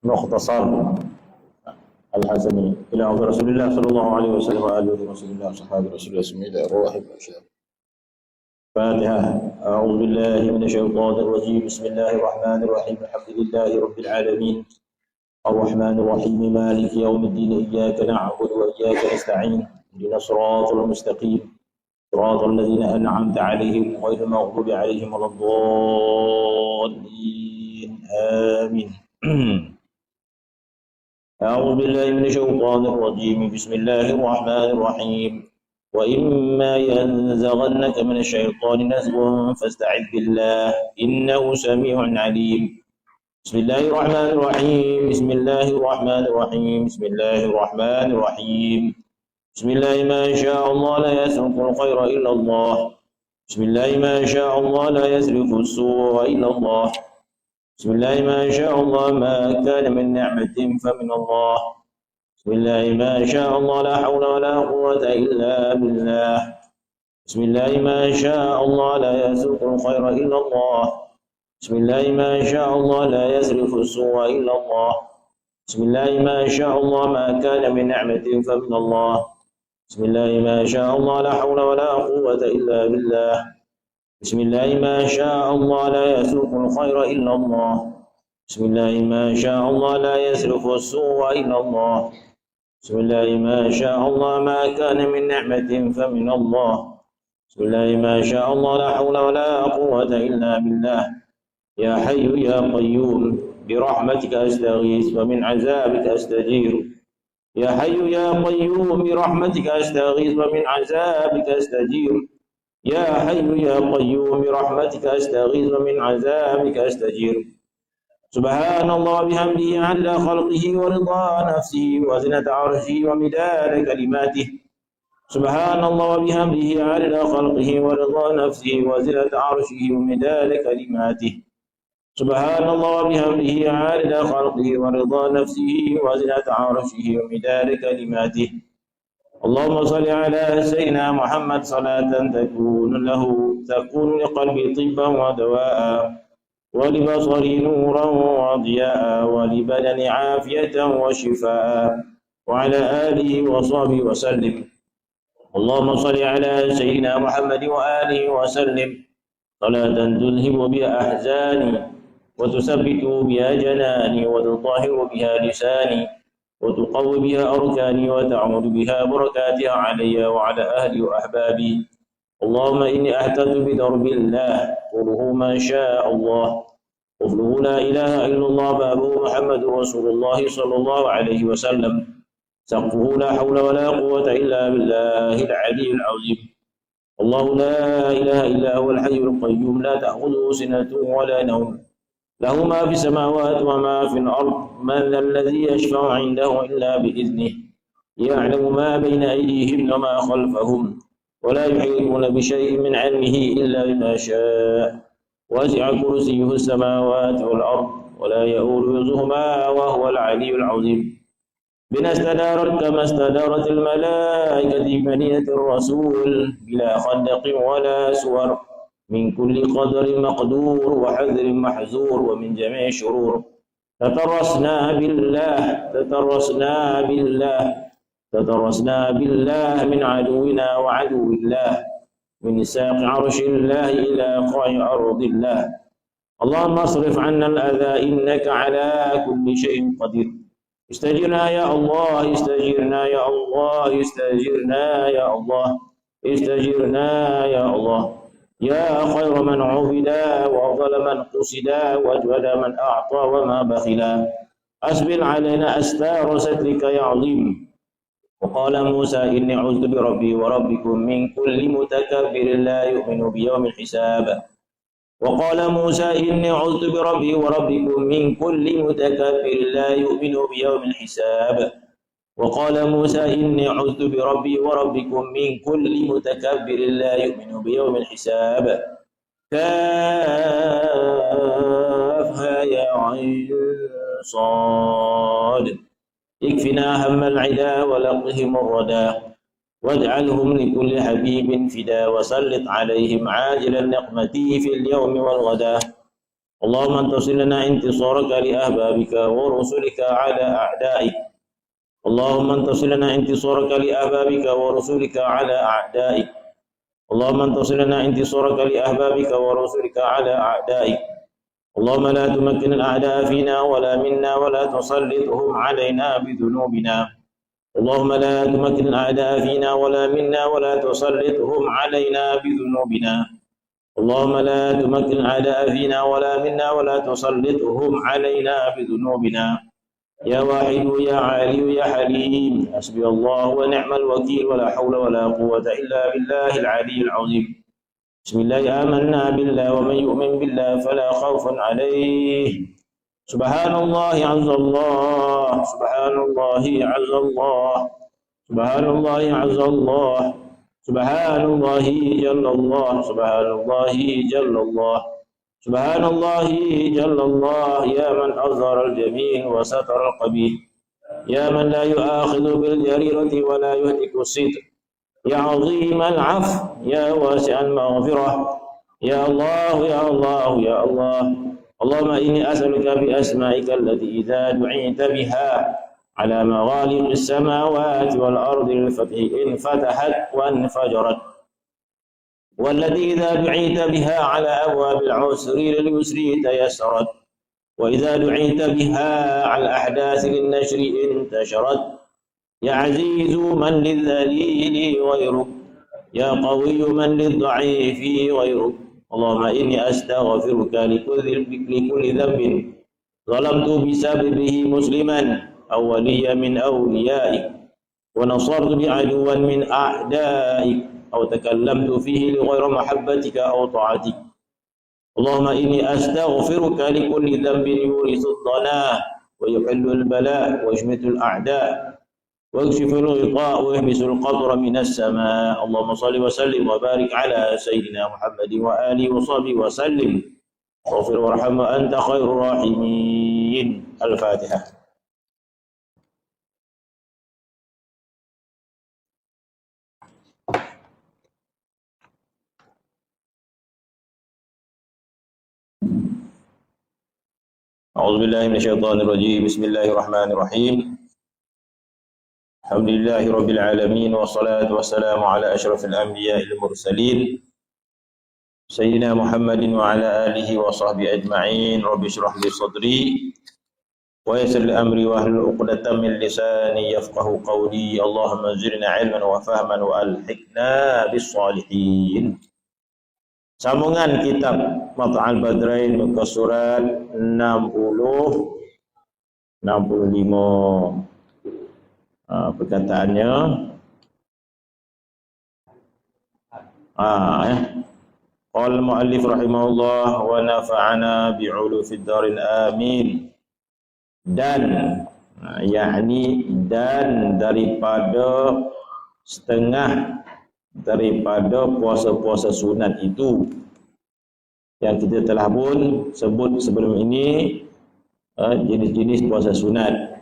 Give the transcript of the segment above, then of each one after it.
مختصر الحسني إلى عبد رسول الله صلى الله عليه وسلم وآله رسول الله وصحابه رسول الله سمي الله الروح والأشياء. فاتحة. أعوذ بالله من الشيطان الرجيم. بسم الله الرحمن الرحيم. الحمد لله رب العالمين الرحمن الرحيم مالك يوم الدين إياك نعبد وإياك نستعين اهدنا الصراط المستقيم صراط الذين أنعمت عليهم غير المغضوب عليهم ولا الضالين آمين. أعوذ بالله من الشيطان الرجيم. بسم الله الرحمن الرحيم. وإما ينزغنك من الشيطان نزغ فاستعذ بالله إنه سميع عليم. بسم الله الرحمن الرحيم. بسم الله الرحمن الرحيم. بسم الله الرحمن الرحيم. بسم الله ما شاء الله لا يسرق الخير إلا الله. بسم الله ما شاء الله لا يسرق السوء إلا الله. بسم الله ما شاء الله ما كان من نعمة فمن الله. بسم الله ما شاء الله لا حول ولا قوة إلا بالله. بسم الله ما شاء الله لا يسرق الخير إلا الله. بسم الله ما شاء الله لا يسرق السوء إلا الله. بسم الله ما شاء الله ما كان من نعمة فمن الله. بسم الله ما شاء الله لا حول ولا قوة إلا بالله. بسم الله ما شاء الله لا يسرق الخير إلا الله. بسم الله ما شاء الله لا يسرق السوء إلا الله. بسم الله ما شاء الله ما كان من نعمة فمن الله. بسم الله ما شاء الله لا حول ولا قوة إلا بالله. يا حي يا قيوم برحمتك أستغيث ومن عذابك أستجير. يا حي يا قيوم برحمتك أستغيث ومن عذابك أستجير. يا حي يا قيوم برحمتك أستغيث ومن عذابك أستجير. سبحان الله بحمده عدد خلقه ورضا نفسه وزنة عرشه ومداد كلماته. سبحان الله بحمده عدد خلقه ورضا نفسه وزنة عرشه ومداد كلماته. سبحان الله بحمده عدد خلقه ورضا نفسه وزنة عرشه ومداد كلماته. اللهم صل على سيدنا محمد صلاة تكون لقلبي طبا ودواء ولبصري نورا وضياء ولبدن عافية وشفاء وعلى آله وصحبه وسلم. اللهم صل على سيدنا محمد وآله وسلم صلاة تذهب بها أحزاني وتثبت بها جناني وتطهر بها لساني وتقوي بها أركاني وتعمد بها بركاتها علي وعلى أهلي وأحبابي. اللهم إني أهتدت بدرب الله طوله ما شاء الله قفله لا إله إلا الله بابه محمد رسول الله صلى الله عليه وسلم سقفه لا حول ولا قوة إلا بالله العلي العظيم. الله لا إله إلا هو الحي القيوم لا تأخذه سنة ولا نوم له ما في السماوات وما في الأرض. من ذا الذي يشفع عنده إلا بإذنه يعلم ما بين أيديهم وما خلفهم ولا يحيطون بشيء من علمه إلا بما شاء. وسع كرسيه السماوات والأرض ولا يؤوده حفظهما وهو العلي العظيم. بنا استدارت كما استدارت الملائكة بمنية الرسول بلا خندق ولا سور من كل قدر مقدور وحذر محذور ومن جميع الشرور. تترسنا بالله من عدونا وعدو الله من ساق عرش الله إلى قاع أرض الله. اللهم اصرف عنا الأذى إنك على كل شيء قدير. استجرنا يا الله استجرنا يا الله استجرنا يا الله استجرنا يا الله. يا خير من عبدا وأفضل من قصدا وأجود من أعطى وما بخلا. أسبل علينا أستار سترك يا عظيم. وقال موسى إني عذت بربي وربكم من كل متكبر لا يؤمن بيوم الحساب. وقال موسى إني عذت بربي وربكم من كل متكبر لا يؤمن بيوم الحساب. وقال موسى إني عذت بربي وربكم من كل متكبر لا يؤمن بيوم الحساب. كافها يا عين صاد. اكفنا هم العدا ولقهم الردى واجعلهم لكل حبيب فدا وسلط عليهم عاجل النقمة في اليوم والغدا. اللهم انتصر لنا انتصارك لأحبابك ورسلك على أعدائك. اللهم انتصر لنا انتصارك لأحبابك ورسلك على أعدائك. اللهم انتصر لنا انتصارك لأحبابك ورسلك على أعدائك. اللهم لا تمكن الأعداء فينا ولا منا ولا تسلطهم علينا بذنوبنا. اللهم لا تمكن الأعداء فينا ولا منا ولا تسلطهم علينا بذنوبنا. اللهم لا تمكن الأعداء فينا ولا منا ولا تسلطهم علينا بذنوبنا. يا واحد يا علي يا حليم، حسبي الله ونعم الوكيل، ولا حول ولا قوة إلا بالله العلي العظيم. بسم الله آمنا بالله، ومن يؤمن بالله فلا خوف عليه. سبحان الله عز الله، سبحان الله عز الله، سبحان الله عز الله، سبحان الله جل الله، سبحان الله جل الله، سبحان الله جل الله. يا من أظهر الجميل وستر القبيح، يا من لا يؤاخذ بالجريرة ولا يهتك الستر، يا عظيم العفو، يا واسع المغفرة. يا الله يا الله يا الله. اللهم إني أسألك بأسمائك التي إذا دعيت بها على مغالق السماوات والأرض للفتح انفتحت وانفجرت، والتي إذا دعيت بها على أبواب العسر لليسر تيسرت، وإذا دعيت بها على الأحداث للنشر انتشرت. يا عزيز من للذليل غيرك، يا قوي من للضعيف غيرك. اللهم إني أستغفرك لكل ذنب ظلمت بسببه مسلما أو وليا من أوليائك، ونصرت بعدوا من أعدائك، أو تكلمت فيه لغير محبتك أو طاعتك. اللهم إني أستغفرك لكل ذنب يورث الضناء ويحل البلاء ويشمت الأعداء ويكشف الغطاء ويحبس القطر من السماء. اللهم صل وسلم وبارك على سيدنا محمد وآله وصحبه وسلم. اغفر وارحم وأنت خير الراحمين. الفاتحة. أعوذ بالله من الشيطان الرجيم. بسم الله الرحمن الرحيم. الحمد لله رب العالمين، والصلاة والسلام على أشرف الأنبياء المرسلين سيدنا محمد وعلى آله وصحبه أجمعين. رب اشرح لي صدري ويسر لي أمري واحلل عقدة من لساني يفقه قولي. اللهم زدنا علما وفهما وألحقنا بالصالحين. Sambungan kitab Matla'ul Badrain muka surat 65. Perkataannya qala muallif rahimahullah wa nafa'ana bi'ulufid darin amin. Dan yakni dan daripada setengah daripada puasa-puasa sunat itu yang kita telah pun sebut sebelum ini, jenis-jenis puasa sunat.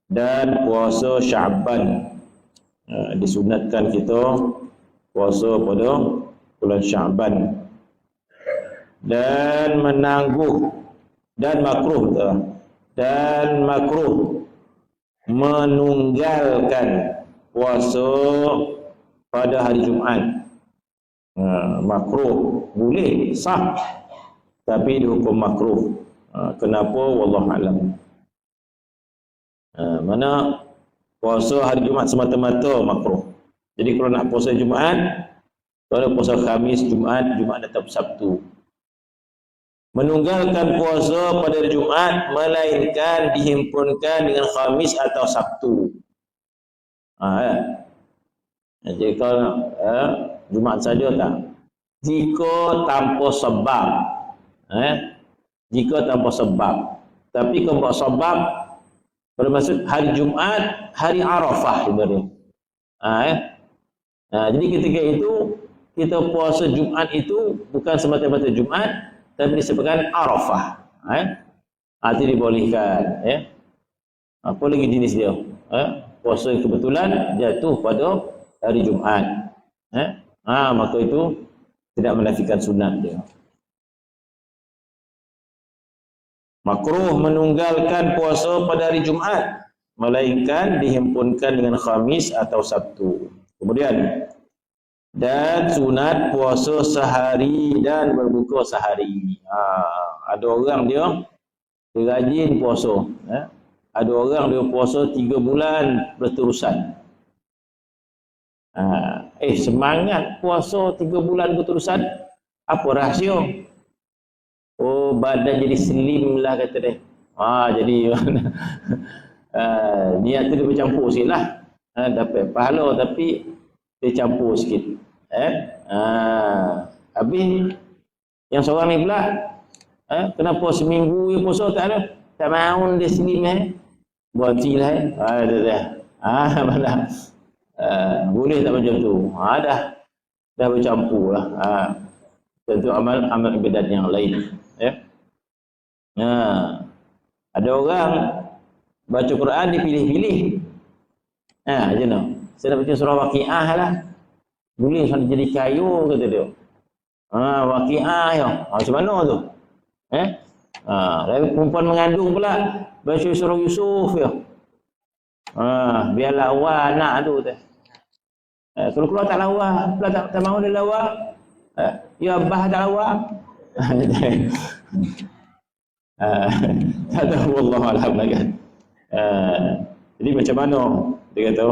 Dan puasa Sya'ban, disunatkan kita puasa pada bulan Sya'ban. Dan menangguh dan makruh menunggalkan puasa pada hari Jumaat. Makruh, boleh, sah, tapi dihukum makruh. Kenapa? Wallahu a'lam. Mana puasa hari Jumaat semata-mata makruh. Jadi kalau nak puasa Jumaat, kalau puasa Khamis, Jumaat datang Sabtu. Menunggalkan puasa pada hari Jumaat melainkan dihimpunkan dengan Khamis atau Sabtu. Jadi kalau Jumaat saja tak. Jika tanpa sebab, jika tanpa sebab. Tapi kalau buat sebab, bermaksud hari Jumaat, hari Arafah sebenarnya. Jadi ketika itu kita puasa Jumaat itu bukan semata-mata Jumaat, tapi disebutkan Arafah. Itu dibolehkan. Apa lagi jenis dia? Puasa yang kebetulan jatuh pada hari Jumaat. Maka itu tidak menafikan sunat dia. Makruh menunggalkan puasa pada hari Jumaat, melainkan dihimpunkan dengan Khamis atau Sabtu. Kemudian, dan sunat puasa sehari dan berbuka sehari. Ada orang dia rajin puasa. Ada orang dia puasa 3 bulan berterusan. Semangat puasa 3 bulan berterusan. Apa rahsia? Oh, badan jadi slim lah kata dia. Jadi niat tu dia bercampur sikit lah. Dapat pahala tapi dia campur sikit. Habis yang seorang ni pula kenapa seminggu dia puasa tak ada? Tak mahu dia slim Berhentilah mana boleh tak macam tu? Dah bercampur lah. Tentu amal ibadat yang lain. Ada orang baca Quran dipilih-pilih. Macam mana? Saya nak baca surah Waqiah lah. Boleh sampai jadi kayu kata dia. Waqiah ya. Macam mana tu? Tapi perempuan mengandung pula baca surah Yusuf ya. Biar lawa anak tu. Kalau keluar tak lawa, pula tak mahu dia lawa. Ya abah tak lawa. Tak tahu Allah alam lah kan. Jadi macam mana dia kata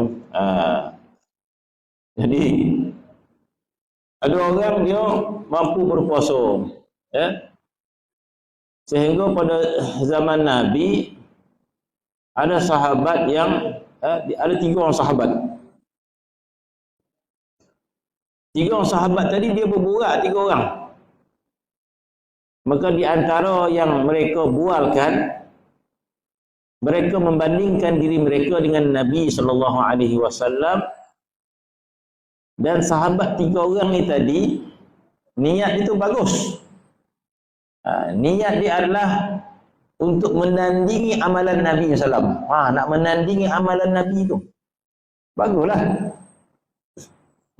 jadi ada orang dia mampu berpuasa sehingga pada zaman Nabi ada sahabat yang ada 3 orang sahabat. 3 orang sahabat tadi dia berbual 3 orang. Maka di antara yang mereka bualkan, mereka membandingkan diri mereka dengan Nabi SAW. Dan sahabat 3 orang ni tadi, niat itu bagus. Niat dia adalah untuk menandingi amalan Nabi SAW. Nak menandingi amalan Nabi itu. Baguslah.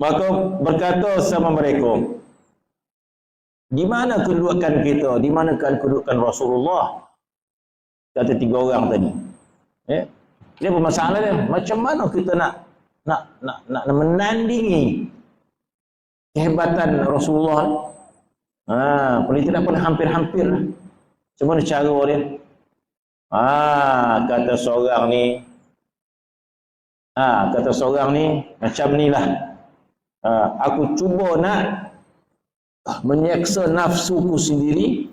Maka berkata sama mereka, di mana kedudukan kita? Di mana kedudukan Rasulullah? Kata 3 orang tadi. Dia bermasalah dia. Macam mana kita nak menandingi kehebatan Rasulullah? Paling tidak pun hampir-hampir. Macam mana cara dia? Kata seorang ni macam ni lah. Aku cuba nak menyeksa nafsuku sendiri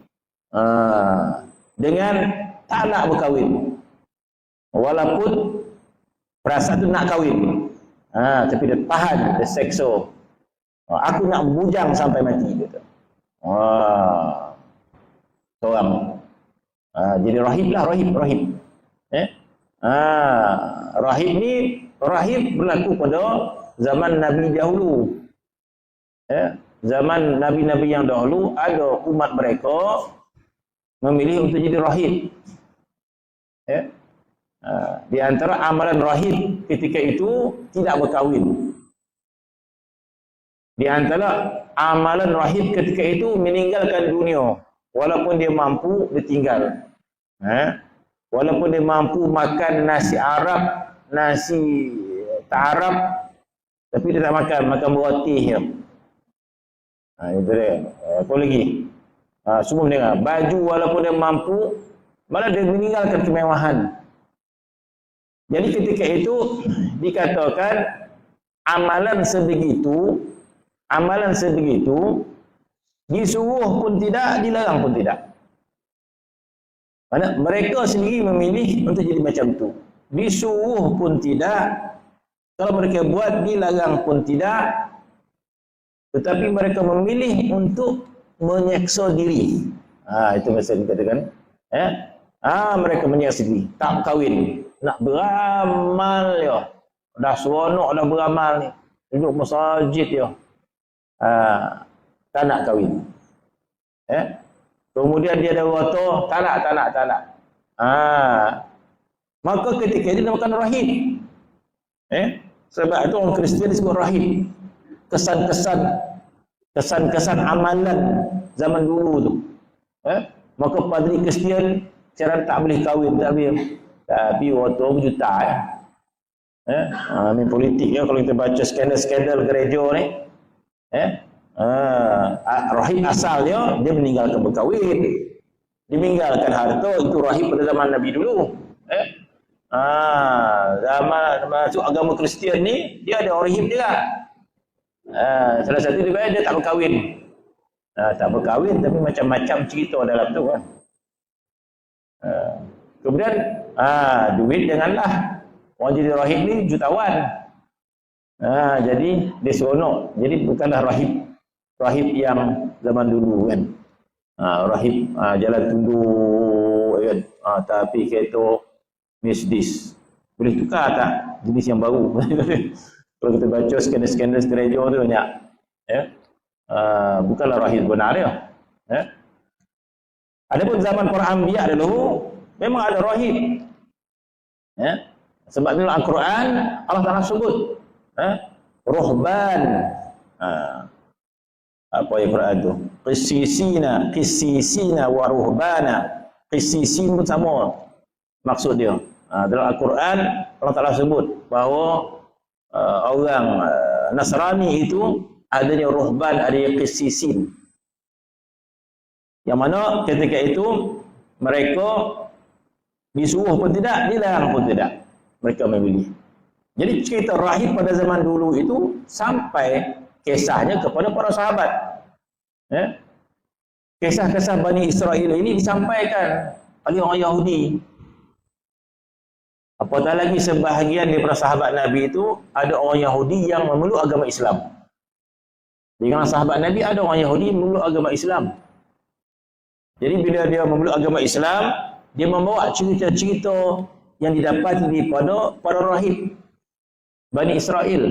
dengan tak nak berkahwin, walaupun perasaan tu nak kahwin, tapi dia tahan, dia seksa. Aku nak bujang sampai mati gitu. Seorang jadi rahib lah, rahib. Rahib berlaku pada zaman Nabi dahulu. Zaman Nabi-Nabi yang dahulu ada umat mereka memilih untuk jadi rahib. Di antara amalan rahib ketika itu tidak berkahwin. Di antara amalan rahib ketika itu meninggalkan dunia. Walaupun dia mampu, dia tinggal. Walaupun dia mampu makan nasi Arab, nasi tak Arab, tapi dia tak makan beroti je. Itu dia. Apa lagi? Semua mendengar. Baju walaupun dia mampu, malah dia meninggalkan kemewahan. Jadi ketika itu dikatakan amalan sebegitu disuruh pun tidak, dilarang pun tidak. Mana mereka sendiri memilih untuk jadi macam tu. Disuruh pun tidak, kalau mereka buat dilarang pun tidak, tetapi mereka memilih untuk menyeksa diri. Itu masa dikatakan. Mereka menyeksa diri, tak kahwin, nak beramal ya. Dah seronok dah beramal ni. Duduk masjid ya. Tak nak kahwin. Kemudian dia ada kata, tak nak. Maka ketika itu dinamakan rahib. Sebab itu orang Kristian disebut rahib. Kesan-kesan amalan zaman dulu tu. Maka padri Kristian cara tak boleh kahwin, tak boleh. Tapi orang tua berjuta main politik ya, kalau kita baca skandal-skandal gereja ni. Rahib asalnya dia meninggalkan berkahwin. Dia meninggalkan harta, itu rahib pada zaman Nabi dulu. Zaman masuk agama Kristian ni, dia ada rahib juga. Salah satu dia tak berkahwin. Tak berkahwin tapi macam-macam cerita dalam tu kan. Kemudian duit janganlah. Orang jadi rahib ni jutawan. Jadi dia seronok. Jadi bukanlah rahib yang zaman dulu kan. Rahib jalan tunduk kan. Tapi kereta Mercedes. Boleh tukar tak jenis yang baru? Kalau kita baca skandal-skandal gereja tu banyak. Bukanlah rahib benar dia. Adapun zaman para anbiya dulu memang ada rahib. Sebab dalam Al-Quran Allah Taala sebut ruhban. Apa yang Quran tu? Qissisina wa ruhbana. Qissisin pun sama maksud dia. Dalam Al-Quran Allah Taala sebut bahawa orang Nasrani itu adanya ruhban, adanya qissisin. Yang mana ketika itu mereka disuruh pun tidak, dilarang pun tidak. Mereka memilih. Jadi cerita rahib pada zaman dulu itu sampai kisahnya kepada para sahabat. Kisah-kisah Bani Israel ini disampaikan oleh orang Yahudi. Apatah lagi sebahagian daripada sahabat Nabi itu ada orang Yahudi yang memeluk agama Islam. Di kalangan sahabat Nabi ada orang Yahudi memeluk agama Islam. Jadi bila dia memeluk agama Islam, dia membawa cerita-cerita yang didapati daripada para rahib Bani Israel.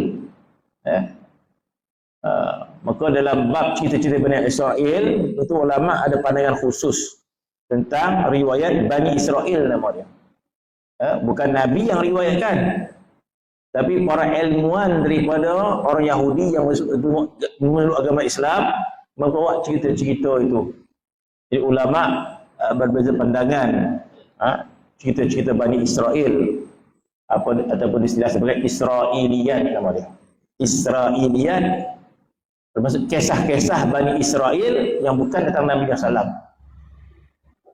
Maka dalam bab cerita-cerita Bani Israel itu ulama ada pandangan khusus tentang riwayat Bani Israel nama dia. Bukan Nabi yang riwayatkan, tapi para ilmuwan daripada orang Yahudi yang memeluk agama Islam membawa cerita-cerita itu. Jadi ulama berbeza pandangan cerita-cerita Bani Israel ataupun istilah sebagai Israiliyat nama dia. Israiliyat termasuk kisah-kisah Bani Israel yang bukan datang Nabi SAW.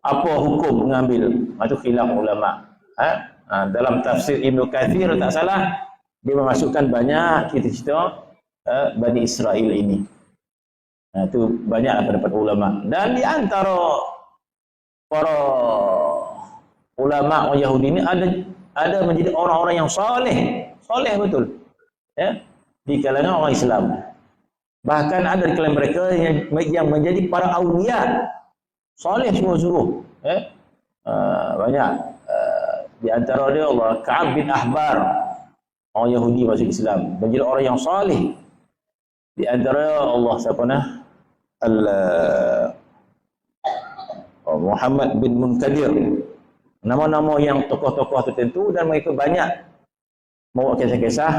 Apa hukum mengambil? Itu khilaf ulama. Dalam tafsir Ibnu Katsir tak salah, dia memasukkan banyak cerita-cerita Bani Israel ini. Itu banyak pendapat ulama. Dan di antara para ulama orang Yahudi ini ada menjadi orang-orang yang soleh betul. Di kalangan orang Islam. Bahkan ada di kalangan mereka yang menjadi para aulia, soleh sungguh-sungguh. Banyak. Di antara dia Allah Ka'ab bin Ahbar, orang Yahudi masuk Islam, menjadi orang yang soleh. Di antara Allah siapa nah? Muhammad bin Munkadir, nama-nama yang tokoh-tokoh tertentu, dan mereka banyak membawa kisah-kisah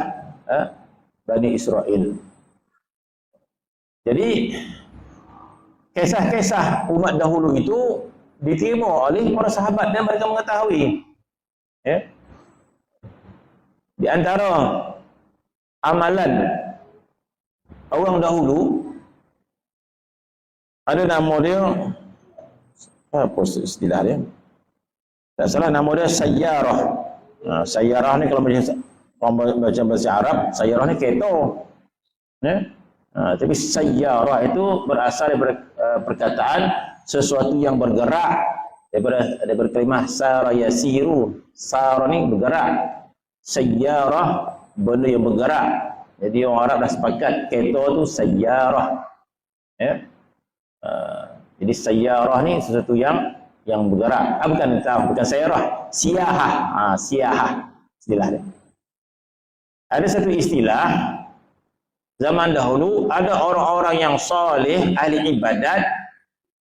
Bani Israel. Jadi kisah-kisah umat dahulu itu diterima oleh para sahabat dan mereka mengetahui. Di antara amalan orang dahulu ada nama dia, apa istilah dia? Tak salah nama dia sayyarah. Sayyarah ni kalau baca bahasa Arab, sayyarah ni kereta. Tapi sayyarah itu berasal daripada perkataan sesuatu yang bergerak, daripada kalimah sara yasiru. Sara ni bergerak. Sayyarah benda yang bergerak. Jadi orang Arab dah sepakat kereta tu sayyarah. Jadi sayyarah ni sesuatu yang bergerak. Bukan sayyarah, siyahah. Siyahah istilah dia. Ada satu istilah zaman dahulu, ada orang-orang yang soleh, ahli ibadat,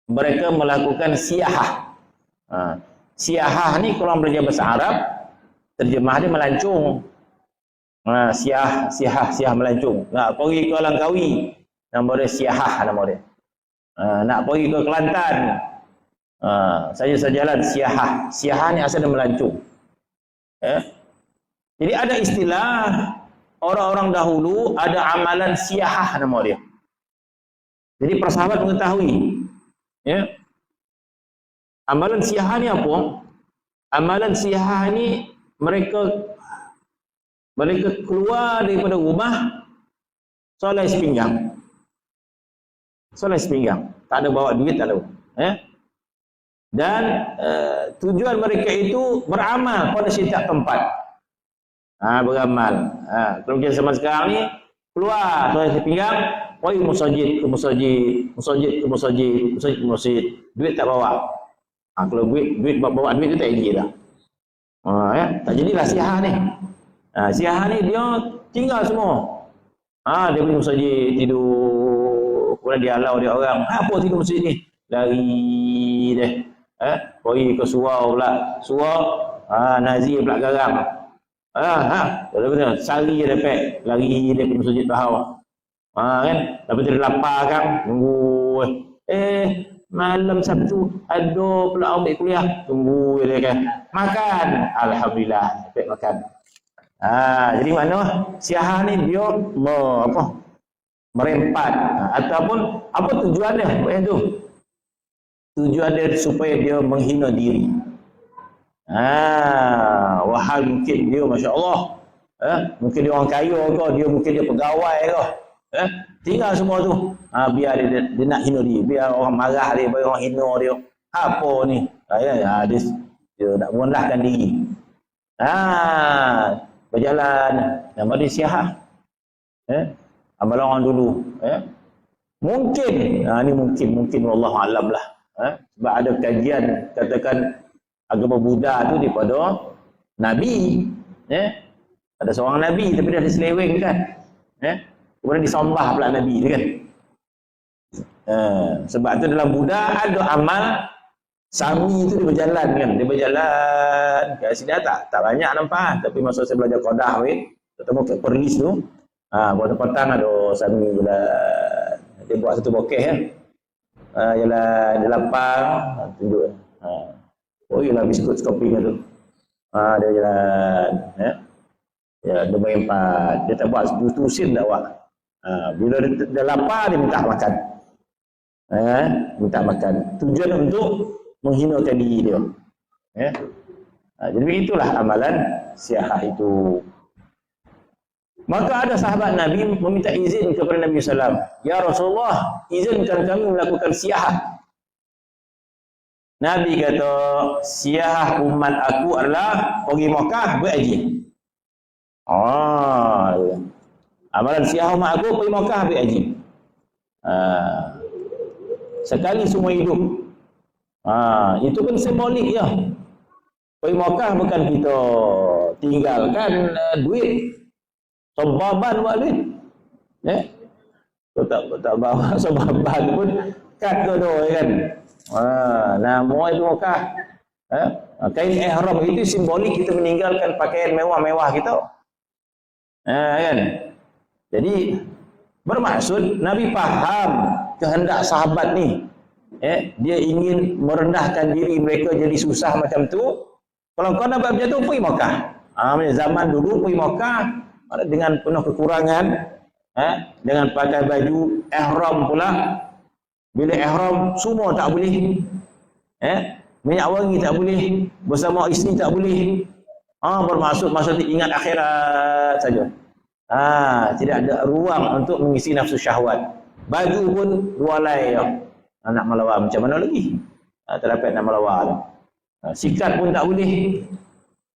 mereka melakukan siyahah. Siyahah ni kalau belajar bahasa Arab, terjemah dia melancong. Siyah melancong. Nak pergi ke Langkawi, nama dia siyahah nama dia. Nak pergi ke Kelantan, Saya jalan siyahah. Siyahah ni asal dia melancong. Jadi ada istilah orang-orang dahulu, ada amalan siyahah nama dia. Jadi para sahabat mengetahui, amalan siyahah ni apa? Amalan siyahah ni mereka keluar daripada rumah solat sepinggang. Solat sepinggang. Tak ada bawa duit, tak ada. Dan tujuan mereka itu beramal pada setiap tempat. Beramal. Kalau kita zaman sekarang ni keluar solat sepinggang, masjid ke masjid, duit tak bawa. Kalau bawa duit tu tak jadi dah. Tak jadilah siyahah ni. Siyahah ni dia tinggal semua. Dia pergi masjid tidur, kemudian dia halau dia orang. Apa tidur masjid ni? Lari dia. Pergi ke surau pula. Surau, Nazir pula garang. Sari dia dapat. Lari dia pergi masjid bawah. Kan? Lepas tu dia lapar kan. Tunggu. Malam Sabtu ada pula ambil kuliah. Tunggu dia kan. Makan. Alhamdulillah. Dapat makan. Jadi mana siyahah ni dia merempat. Ataupun apa tujuan dia? Tujuan dia supaya dia menghina diri. Wahal mungkin dia Masya Allah. Mungkin dia orang kaya ke, mungkin dia pegawai ke. Tinggal semua tu. Biar dia nak hina diri. Biar orang marah dia, biar orang hina dia. Apa ni? Dia nak merendahkan diri. Berjalan. Nama dia siyahah. Amalan orang dulu. Mungkin. Ni mungkin wallahualam lah. Sebab ada kajian katakan agama Buddha tu daripada Nabi. Ada seorang Nabi tapi dia diseleweng kan. Kemudian disembah pula Nabi tu kan. Sebab tu dalam Buddha ada amal Sami tu dia berjalan kan. Dia berjalan kat sini tak banyak nampak. Tapi masa saya belajar Qadah ketemu kat Perlis tu. Pada petang ada Sami jalan. Dia buat satu bokeh kan. Jalan dia lapar tunjuk. Ialah biskut kopi tu. Dia jalan. Dia berempat. Dia tak buat tusin tak buat. Bila dia lapar dia minta makan. Minta makan. Tujuan untuk menghinakan diri dia. Jadi begitulah amalan siyahah itu. Maka ada sahabat Nabi meminta izin kepada Nabi SAW. Ya Rasulullah, izinkan kami melakukan siyahah. Nabi kata, siyahah umat aku adalah pergi Makkah berhaji. Amalan siyahah umat aku pergi Makkah berhaji. Sekali semua hidup. Itu pun simbolik je. Pergi Makkah bukan kita tinggalkan duit. Sobaban buat duit. Tak bawa sobaban pun kat ke tu kan. Nama itu Makkah. Kain ihram itu simbolik kita meninggalkan pakaian mewah-mewah kita. Kan? Jadi bermaksud Nabi faham kehendak sahabat ni. Dia ingin merendahkan diri mereka jadi susah macam tu. Kalau kau nak buat macam tu, pergi Makkah. Zaman dulu pergi Makkah dengan penuh kekurangan, dengan pakai baju ihram pula. Bila ihram semua tak boleh. Minyak wangi tak boleh, bersama isteri tak boleh. Bermaksud ingat akhirat saja. Tidak ada ruang untuk mengisi nafsu syahwat. Baju pun walai ya. Nak melawar macam mana lagi? Tak dapat nak melawar. Sikat pun tak boleh.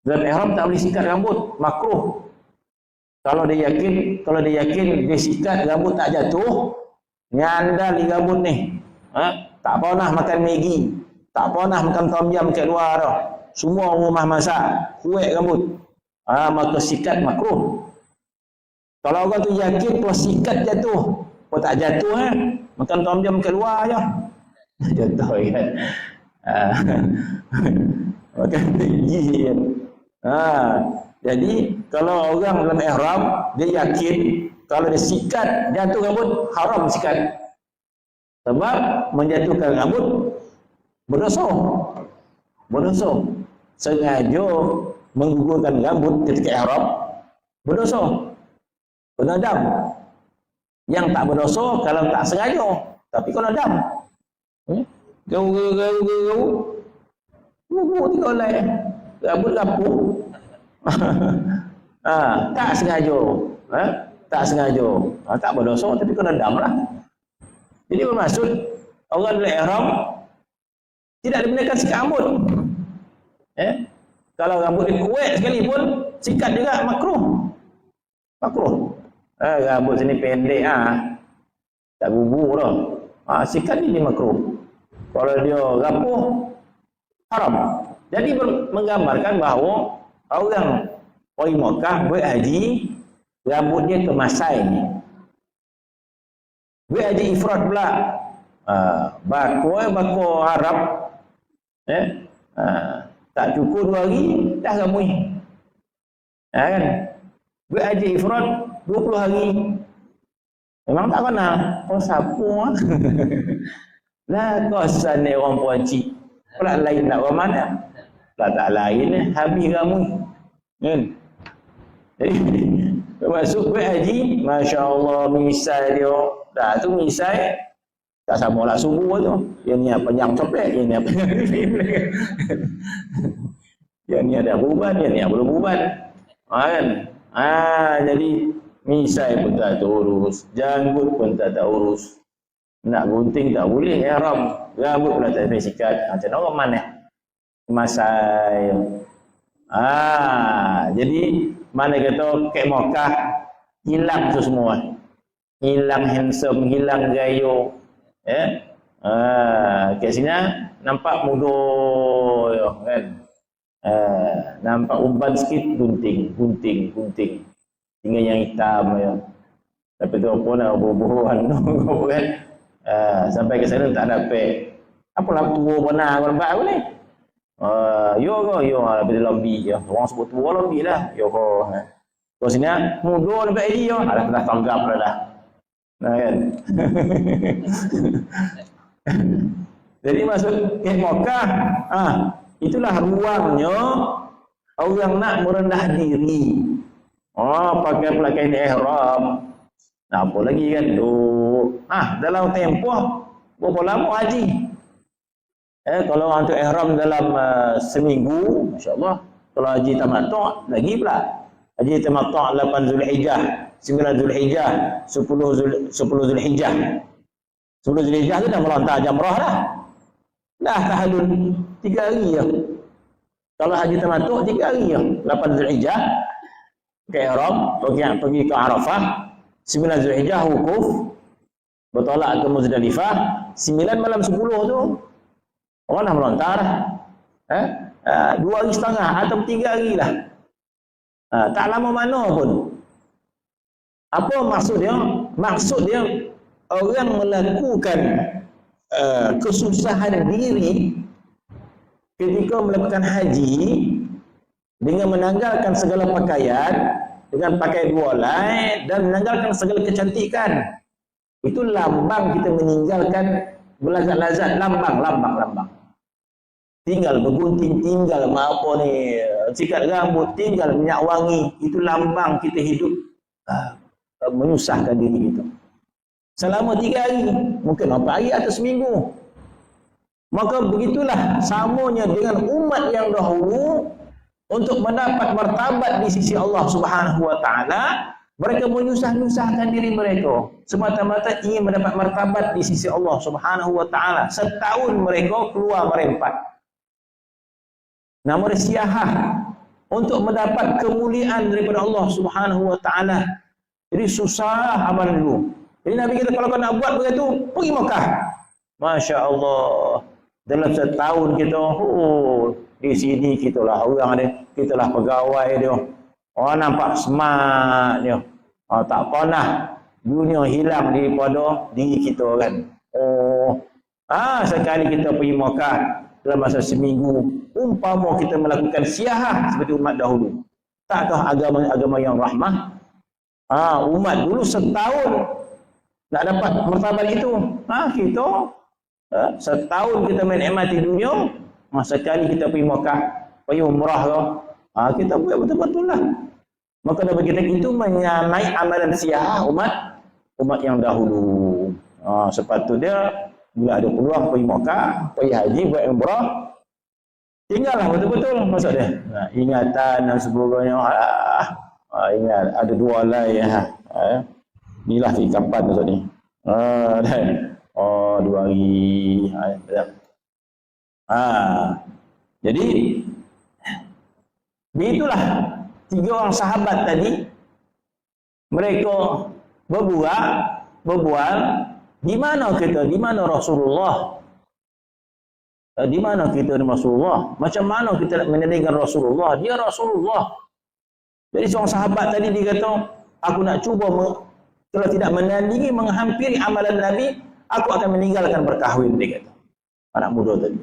Dalam ihram tak boleh sikat rambut, makruh. Kalau dia yakin dia sikat rambut tak jatuh, nyandal di rambut ni. Tak pernah makan Maggi, tak pernah makan tom yum kat luar dah. Semua rumah masak, kuek rambut. Maka sikat makruh. Kalau orang tu yakin kalau sikat jatuh, kalau tak jatuh makan tom yum kat luar je. Jatuh kan. Makan tinggi kan. Jadi kalau orang dalam ihram dia yakin kalau dia sikat jatuh rambut haram sikat. Sebab menjatuhkan rambut berdosa. Berdosa. Sengaja menggugurkan rambut ketika ihram, berdosa. Penadam. Yang tak berdosa kalau tak sengaja, tapi kalau dam. Gau. Gugur tiga oleh. Rambut lapuk. Tak sengaja. Tak sengaja. Tak berdosa tapi kena dam lah. Jadi bermaksud orang dalam ihram tidak dibenarkan sikat rambut. Kalau rambut dia kuat sekalipun, sikat juga makruh. Makruh. Rambut sini pendek tak gugur dah. Sikat ni makruh. Kalau dia rapuh, haram. Jadi menggambarkan bahawa orang pergi Mekah buat haji, rambut dia kemasai ni. Buat haji ifrat pula. Bako harap. Tak cukup 2 hari, dah ramai. Kan? Buat haji ifrat 20 hari. Memang tak kenal. Kau siapa? Lah kosan ni orang Puanci. Pula lain nak orang mana? Lah tak lain habis ramai. Kan? Jadi masuk buat haji, masya-Allah misai dia. Dah tu misai tak sama lah subuh tu. Yang ni panjang coplet, yang ni panjang. Yang ni ada beruban, yang ni belum beruban. Kan? Jadi misai pun tak urus, janggut pun tak urus. Nak gunting tak boleh, ihram. Rambut pula tak boleh sikat. Macam orang mana? Masai. Jadi mana kata kek Mekah hilang tu semua. Hilang handsome, hilang gaya. Kat sini nampak muda kan. Nampak umpan sikit gunting. Tinggal yang hitam ya. Tapi tu apa nak buruan kan. Sampai ke sana tak dapat. Apalah tua benar kau nampak aku ni. Yo lebih lobby ya. Orang sebut tua lobby lah. Yo ko. Kau sini muda dapat ID yo. Dah tanggap dah. Kan. Jadi masuk ke Mekah, itulah ruangnya orang nak merendah diri. Pakai pakaian ihram. Nah, apa lagi kan? Dalam tempoh berapa lama haji? Kalau untuk ihram dalam seminggu, masya-Allah. Kalau haji tamattu' lagi pula. Haji tamattu' 8 Zulhijjah, 9 Zulhijjah, 10 Zulhijjah. 10 Zulhijjah tu dah melontar jamrah dah. Dah tahallul 3 hari je. Kalau haji tamattu' 3 hari je. 8 Zulhijjah ke ihram, pergi ke Arafah. 9 Zulhijjah wukuf. Bertolak ke Muzdalifah. 9 malam 10 tu orang dah melontar. 2 hari setengah atau 3 hari lah. Tak lama mana pun. Apa maksud dia? Maksud dia orang melakukan kesusahan diri ketika melakukan haji dengan menanggalkan segala pakaian, dengan pakai 2 helai dan menanggalkan segala kecantikan. Itu lambang kita meninggalkan belazat-lazat, lambang. Tinggal bergunting, tinggal apa ni, sikat rambut, tinggal minyak wangi. Itu lambang kita hidup menyusahkan diri kita. Selama 3 hari, mungkin 4 hari atau seminggu. Maka begitulah samanya dengan umat yang dahulu untuk mendapat martabat di sisi Allah Subhanahu wa taala, mereka menyusah-nyusahkan diri mereka semata-mata ingin mendapat martabat di sisi Allah Subhanahu wa taala. Setahun mereka keluar merempat. Namun siahah untuk mendapat kemuliaan daripada Allah Subhanahu wa taala. Jadi susah amal dulu. Jadi Nabi kita kalau kau nak buat begitu, pergi Mekah. Masya Allah. Dalam setahun kita, di sini kita lah orang dia, kita lah pegawai dia. Orang nampak smart dia. Tak pernah dunia hilang daripada diri kita kan. Sekali kita pergi Mekah dalam masa seminggu, umpama kita melakukan siahah seperti umat dahulu. Takkah agama yang rahmah? Umat dulu setahun nak dapat martabat itu. Kita Setahun kita menikmati dunia, sekali kita pergi Makkah, pergi umrah ke, kita buat betul-betul lah. Maka Nabi kita itu menyamai amalan siah umat yang dahulu. Sepatutnya bila ada peluang pergi Makkah, pergi haji, buat umrah, tinggallah betul-betul maksud dia. Ingatan dan sebagainya. Ingat ada dua lay inilah kapan maksud ni. 2 hari. Jadi begitulah 3 orang sahabat tadi, mereka berbual di mana kita, di mana Rasulullah, di mana kita dengan Rasulullah, macam mana kita nak menandingkan Rasulullah, dia Rasulullah. Jadi seorang sahabat tadi dia kata, aku nak cuba kalau tidak menandingi, menghampiri amalan Nabi, aku akan meninggalkan berkahwin, dia kata. Anak muda tadi.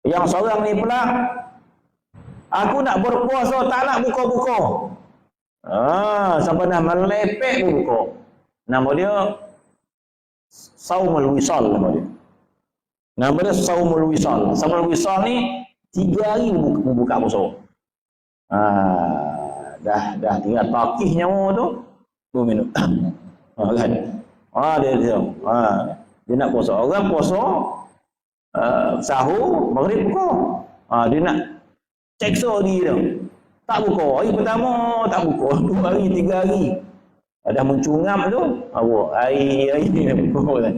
Yang seorang ni pula, aku nak berpuasa, tak nak buka-buka. Sampai dah melepek pun buka. Nama dia Saumul Wisal, nama dia. Nama dia Saumul Wisal. Saumul Wisal ni 3 hari buka puasa. Dah tinggal takih nyawa tu 2 minit. Kan? Dia nak puasa. Orang puasa sahur, maghrib buka. Dia nak cekso dia tu. Tak buka. Hari pertama tak buka. 2 hari, 3 hari. Dah mencungam tu, hari ni buka.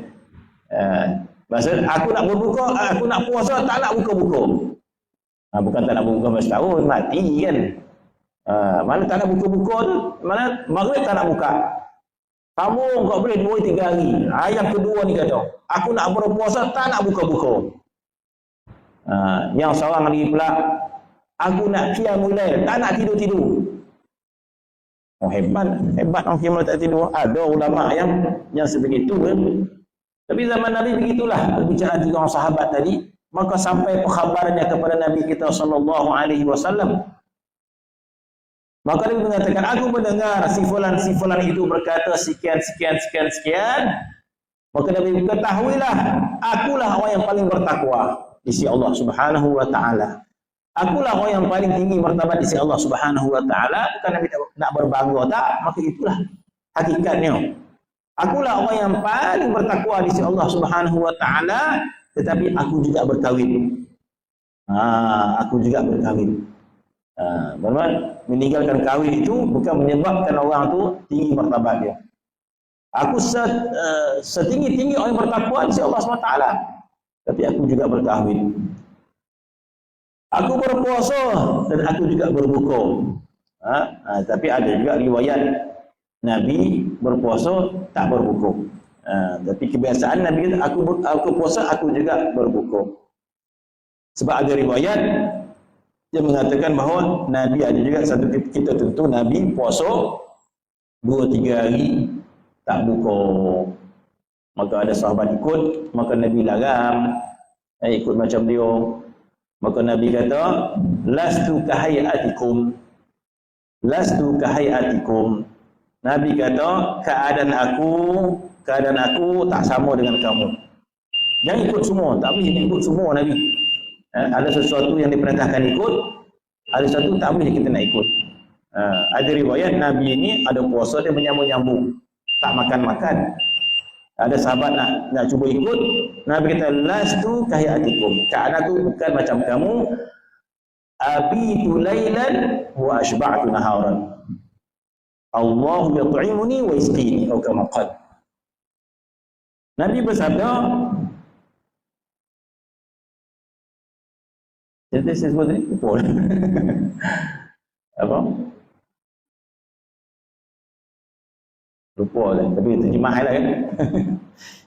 Maksud aku nak berbuka, aku nak puasa, tak nak buka-buka. Bukan tak nak buka setahun, mati kan. Mana tak nak buka-buka tu, mana maghrib tak nak buka. Kamu kau boleh 2-3 hari. Yang kedua ni kata, aku nak berpuasa, tak nak buka-buka. Yang seorang lagi pula, aku nak qiyamul lail, tak nak tidur-tidur. Hebat orang qiyamul lail tak tidur. Ada ulama yang sebegitu kan. Tapi zaman Nabi begitulah, berbicara 3 orang sahabat tadi, maka sampai perkhabarannya kepada Nabi kita sallallahu alaihi wasallam. Maka dia mengatakan, aku mendengar si fulan itu berkata sekian. Maka Nabi ketahuilah, akulah orang yang paling bertakwa di sisi Allah Subhanahu wa taala. Akulah orang yang paling tinggi martabat di sisi Allah Subhanahu wa taala. Bukan Nabi nak berbangga tak, maka itulah hakikatnya. Akulah orang yang paling bertakwa di sisi Allah Subhanahu wa taala, tetapi aku juga berkahwin. Aku juga berkahwin. Bermakna meninggalkan kahwin itu bukan menyebabkan orang tu tinggi martabat dia. Aku setinggi-tinggi orang yang bertakwa di sisi Allah SWT, tapi aku juga berkahwin. Aku berpuasa dan aku juga berbuka. Tapi ada juga riwayat Nabi berpuasa tak berbuka. Tapi kebiasaan Nabi kata, aku puasa, aku juga berbuka. Sebab ada riwayat dia mengatakan bahawa Nabi ada juga satu kita tentu Nabi puasa 2-3 hari tak buka. Maka ada sahabat ikut, maka Nabi larang ikut macam dia. Maka Nabi kata, lastu kahayatikum. Nabi kata, keadaan aku tak sama dengan kamu. Jangan ikut semua, tak boleh ikut semua Nabi. Ada sesuatu yang diperintahkan ikut, ada sesuatu tak boleh kita nak ikut. Ada riwayat Nabi ini ada puasa dia menyambung-nyambung, tak makan-makan. Ada sahabat nak cuba ikut, Nabi kata lastu kahayatikum. Keadaan aku bukan macam kamu. Abitu lailan wa ashba'tu naharan. Allahu yut'imuni wa yasqini atau kama qala. Nabi bersabda, jadi saya sebut ni lupa. Apa? Lupa lah, tapi terjemah lah kan.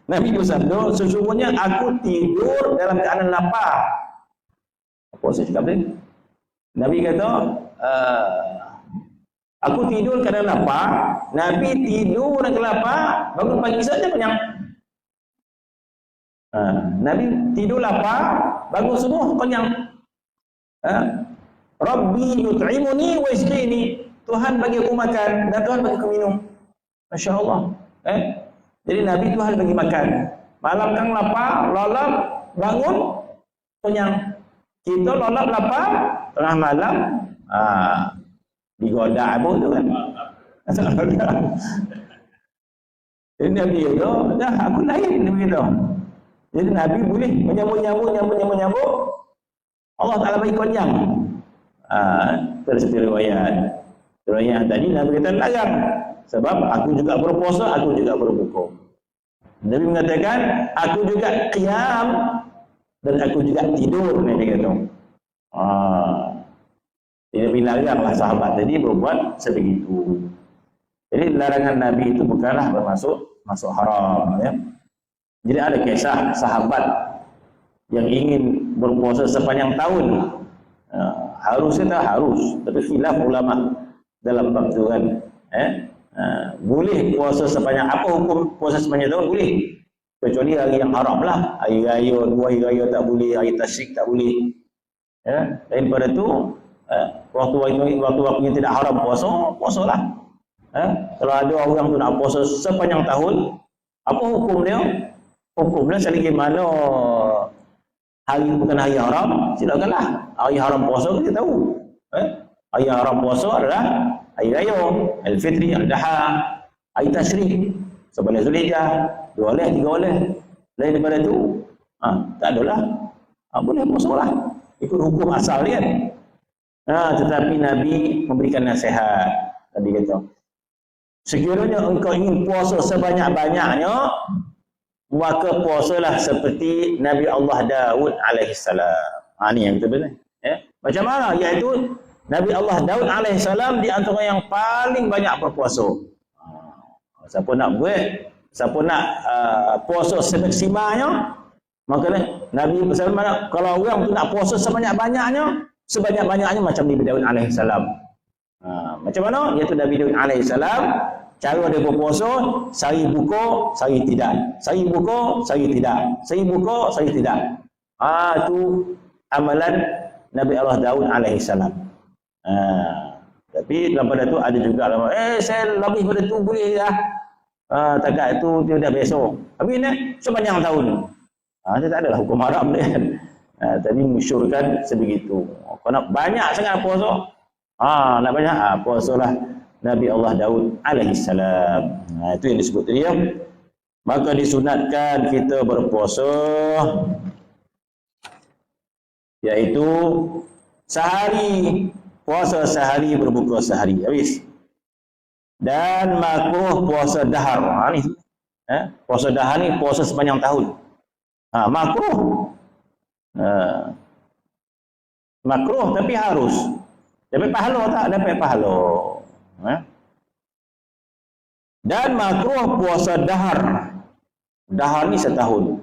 Nabi bersabda, sesungguhnya aku tidur dalam keadaan lapar. Apa saya cakap tadi? Nabi kata, aku tidur keadaan lapar. Nabi tidur dalam keadaan lapar, bangun pagi saja kenyang. Nabi tidur lapar, bangun subuh kenyang. Rabbi yut'imuni wa yasqini. Tuhan bagi aku makan dan Tuhan bagi aku minum. Masya Allah. Jadi Nabi Tuhan bagi makan. Malam kang lapar, lolap, bangun, kenyang. Kita lolap lapar, tengah malam, digoda pun tu kan. Jadi Nabi itu, dah aku lain begitu. Jadi Nabi boleh menyambut. Allah Ta'ala bagi kenyang. Terus riwayat. Riwayat tadi Nabi kata larang. Sebab aku juga berpuasa, aku juga berbuka. Nabi mengatakan, aku juga qiyam dan aku juga tidur. Nabi kata. Nabi laranglah sahabat tadi berbuat sebegitu. Jadi larangan Nabi itu bukanlah masuk haram. Ya. Jadi ada kisah sahabat yang ingin berpuasa sepanjang tahun. Harusnya tak harus, tapi khilaf ulama dalam bab itu kan. Boleh puasa sepanjang, apa hukum puasa sepanjang tahun? Boleh, kecuali hari yang haram lah, hari raya, 2 hari raya tak boleh, hari tasyrik tak boleh. Lain pada tu waktu-waktu yang tidak haram puasalah. Kalau ada orang tu nak puasa sepanjang tahun, apa hukum dia? Hukum dia selagi mana hari bukan hari haram, silakanlah. Hari haram puasa kita tahu. Hari haram puasa adalah hari raya, Al-Fitri, Al-Adha, hari tasyrik, 11 Zulhijjah, 2 oleh, 3 oleh. Lain daripada itu, tak adalah. Boleh puasalah. Ikut hukum asal dia. Tetapi Nabi memberikan nasihat. Nabi kata, sekiranya engkau ingin puasa sebanyak-banyaknya, maka puasalah seperti Nabi Allah Daud alaihissalam. Ini yang betul-betul. Macam mana? Iaitu Nabi Allah Daud alaihissalam di antara yang paling banyak berpuasa. Siapa nak puasa semaksimalnya, maka Nabi bersabda, kalau orang tu nak puasa sebanyak-banyaknya macam Nabi Daud alaihissalam. Macam mana? Iaitu Nabi Daud alaihissalam, cara dia berpuasa, sehari buka, sehari tidak. Sehari buka, sehari tidak. Sehari buka, sehari tidak. Itu amalan Nabi Allah Daud alaihissalam. Tapi dalam pada tu ada juga saya lebih pada tu boleh dah. Takat tu dia dah besok. Tapi ni sepanjang tahun. Dia tak adalah hukum haram dia kan. Tadi mensyurkan sebegitu. Kau nak banyak sangat puasa, nak banyak, puasalah Nabi Allah Daud alaihissalam. Itu yang disebut tadi ya. Maka disunatkan kita berpuasa, iaitu sehari puasa sehari, berbuka sehari, habis. Dan makruh puasa dahar. Puasa dahar ni puasa sepanjang tahun. Makruh. Makruh tapi harus. Dapat pahala tak? Dapat pahala. Dan makruh puasa dahar. Dahar ni setahun.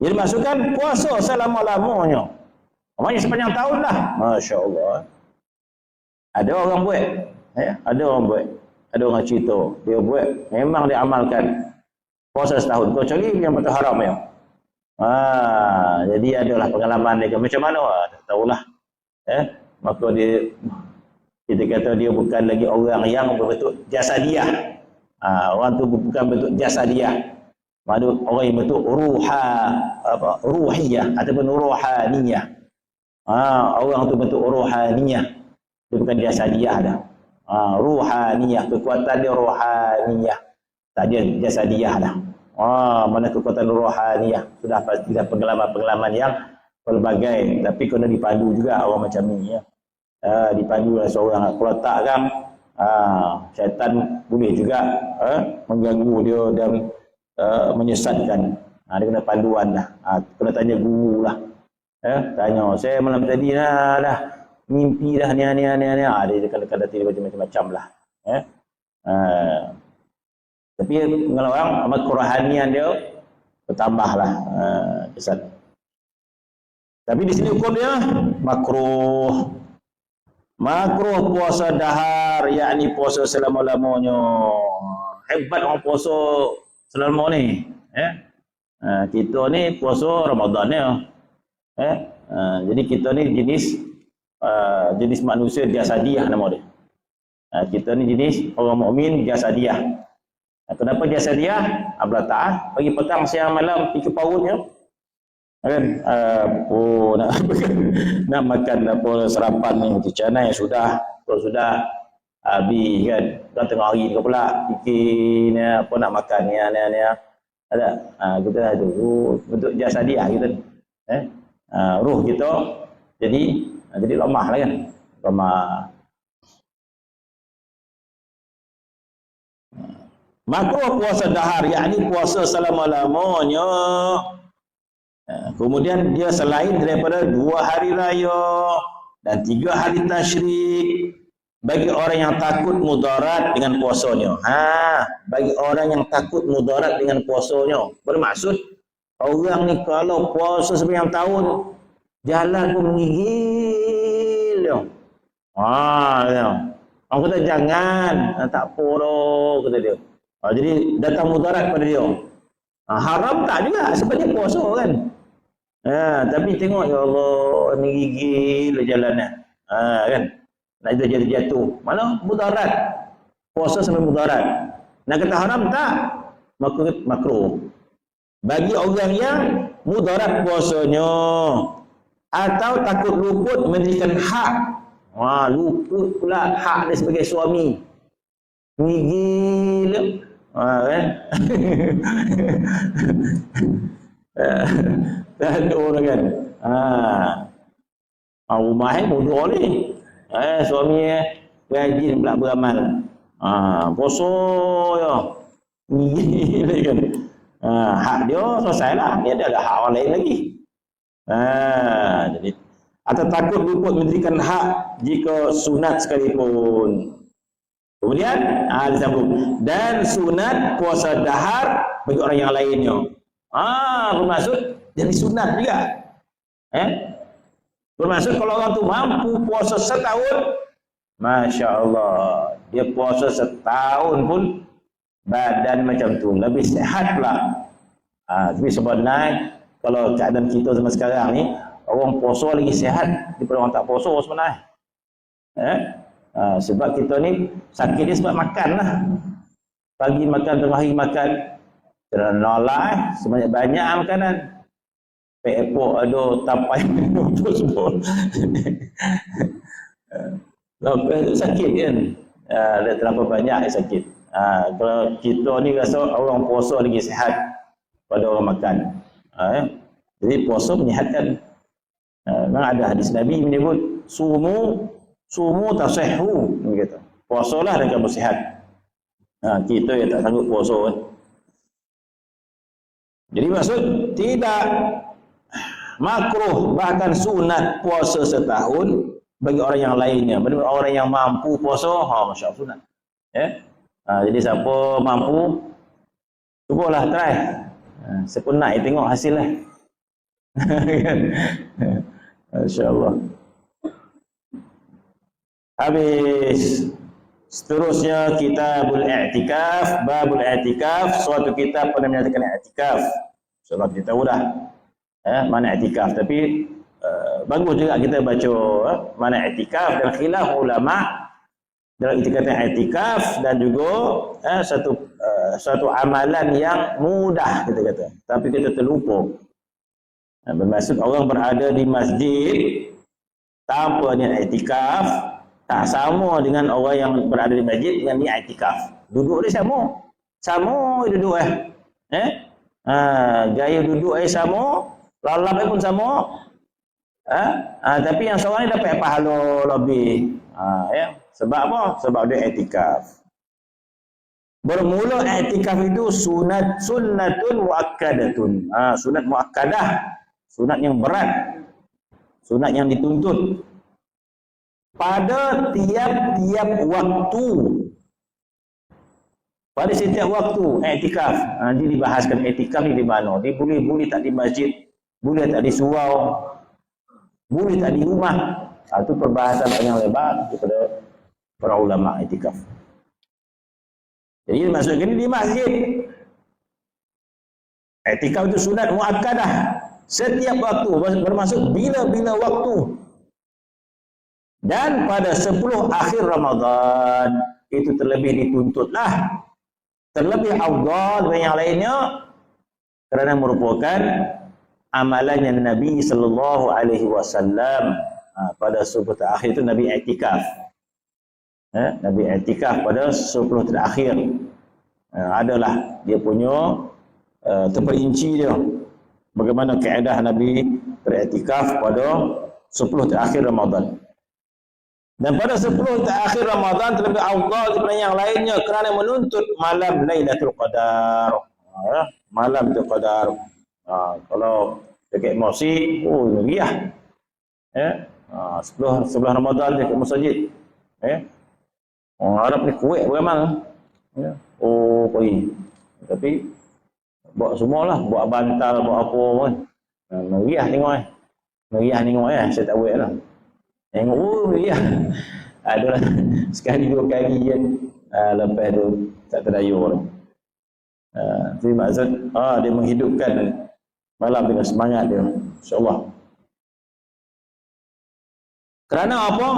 Jadi masukkan puasa selama-lamanya. Maknanya sepanjang tahun lah. Masya Allah. Ada orang buat. Ada orang buat. Ada orang cerita. Dia buat. Memang dia amalkan puasa setahun. Kecuali yang betul haram ya. Jadi adalah pengalaman dia. Macam mana? Tak tahulah. Maka kita kata dia bukan lagi orang yang berbentuk jasadiah. Orang tu bukan bentuk jasadiah. Maksud orang yang bentuk ruhiyah ataupun ruhaniyah. Orang tu bentuk ruhaniyah. Dia bukan jasadiah dah. Ruhaniyah, kekuatan dia ruhaniyah. Tak dia jasadiah dah. Mana kekuatan ruhaniyah. Sudah pasti dah pengalaman-pengalaman yang pelbagai, tapi kena dipandu juga orang macam ni ya. Dipandu oleh seorang. Kalau tak kan syaitan boleh juga mengganggu dia dan menyesatkan. Dia kena panduan dah. Kena tanya guru lah. Tanya, saya malam tadi dah mimpi dah ni. Dia kadang-kadang tiba macam-macam lah. Tapi kalau orang kerohanian dia bertambah lah kesat. Tapi di sini hukum dia makruh. Makruh puasa dahar, yakni puasa selama-lamanya. Hebat orang puasa selama ni. Kita ni puasa Ramadan ya. Jadi kita ni jenis manusia jasadiah nama dia. Kita ni jenis orang mukmin jasadiah. Kenapa dia sedia? Belah pagi petang siang malam 3 pautnya. Kan nak makan apa sarapan ni macam mana yang sudah kalau sudah habis kan dah tengah hari ke pula fikir ni apa nak makan ni ada kita ada bentuk jasadi kita ruh kita jadi lemah lah kan, lemah. Makruh puasa dahar, yakni puasa selama-lamanya. Kemudian dia selain daripada 2 hari raya dan 3 hari tasyrik bagi orang yang takut mudarat dengan puasanya. Bagi orang yang takut mudarat dengan puasanya. Bermaksud orang ni kalau puasa sepanjang tahun jalan pun menggigil dia. Orang kata jangan, tak apa dah kata dia. Jadi datang mudarat pada dia. Haram tak juga sebab dia puasa kan. Tapi tengok ya Allah ni gigil jalan kan. Nak jatuh. Mana mudarat. Puasa sampai mudarat. Nak kata haram tak? Makruh. Bagi orang yang mudarat puasanya atau takut luput mendirikan hak. Luput pula hak dia sebagai suami. Gigil. Kan? Dan orang kan. Rumah bodoh ni. Suami rajin pula beramal. Puasa ya. Gigil kan. Hak dia selesailah. Dia ada hak orang lain lagi. Jadi atau takut luput mendirikan hak jika sunat sekalipun. Kemudian disambung dan sunat puasa dahar bagi orang yang lainnya. Bermaksud jadi sunat juga. Bermaksud kalau orang tu mampu puasa setahun, Masya Allah, dia puasa setahun pun badan macam tu, lebih sihat pula. Tapi sebenarnya kalau keadaan kita zaman sekarang ni, orang puasa lagi sihat daripada orang tak puasa sebenarnya. Sebab kita ni sakit ni sebab makan lah. Pagi makan, tengah hari makan, terlalu sebanyak-banyak makanan. Epok ada, tapai tu semua. Lepas tu sakit kan. Dia terlalu banyak sakit. Kalau kita ni rasa orang puasa lagi sihat pada orang makan. Jadi puasa menyihatkan. Memang ada hadis Nabi menyebut sumu tasihhu, kata. Puasalah dan kamu sihat. Kita yang tak sanggup puasa kan. Jadi maksud tidak makruh bahkan sunat puasa setahun bagi orang yang lainnya. Bagi orang yang mampu puasa, Masya Allah sunat. Jadi siapa mampu, cubalah try. Siapa nak tengok hasil lah. Masya Allah. Habis. Seterusnya kitabul i'tikaf, babul i'tikaf, suatu kitab pada menyatakan i'tikaf. Sebab kita tahu dah mana i'tikaf, tapi bagus juga kita baca mana i'tikaf dan khilaf ulama dalam iktikaf i'tikaf dan juga satu amalan yang mudah kita kata, tapi kita terlupa. Bermaksud orang berada di masjid tanpa niat i'tikaf tak sama dengan orang yang berada di masjid dengan niat i'tikaf. Duduk dia sama. Sama duduk gaya duduk sama, lalap pun sama. Tapi yang seorang ni dapat pahala lebih. Sebab apa? Sebab dia i'tikaf. Bermula i'tikaf itu sunnatun muakkadatun. Sunat muakkadah. Sunat yang berat. Sunat yang dituntut. Pada tiap-tiap waktu. Pada setiap waktu i'tikaf. Nanti dibahaskan i'tikaf ni di mana. Dia boleh tak di masjid, boleh tak di surau, boleh tak di rumah. Itu perbahasan yang lebar kepada para ulama i'tikaf. Jadi maksudnya ini di masjid. I'tikaf itu sunat muakkadah. Setiap waktu, bermaksud bila-bila waktu. Dan pada 10 akhir Ramadan itu terlebih dituntutlah terlebih afdal daripada yang lainnya kerana merupakan amalannya Nabi sallallahu alaihi wasallam. Pada 10 terakhir itu Nabi i'tikaf. Nabi i'tikaf pada 10 terakhir. Adalah dia punya terperinci dia bagaimana kaedah Nabi beriktikaf pada 10 terakhir Ramadan. Dan pada 10 terakhir Ramadan terlebih afdal daripada yang lainnya kerana menuntut malam Lailatul Qadar. Malam Lailatul Qadar. Kalau dekat masjid, meriah. 11 Ramadan dekat masjid. Orang Arab ni kuat beramal. Pergi. Tapi buat semualah, buat bantal, buat apa pun. Meriah tengok Meriah tengok saya tak buat lah. Tengok meriah. Adalah sekali 2 kali kan. Lepas tu tak terdayur. Jadi maksud dia menghidupkan malam dengan semangat dia. InsyaAllah. Kerana apa?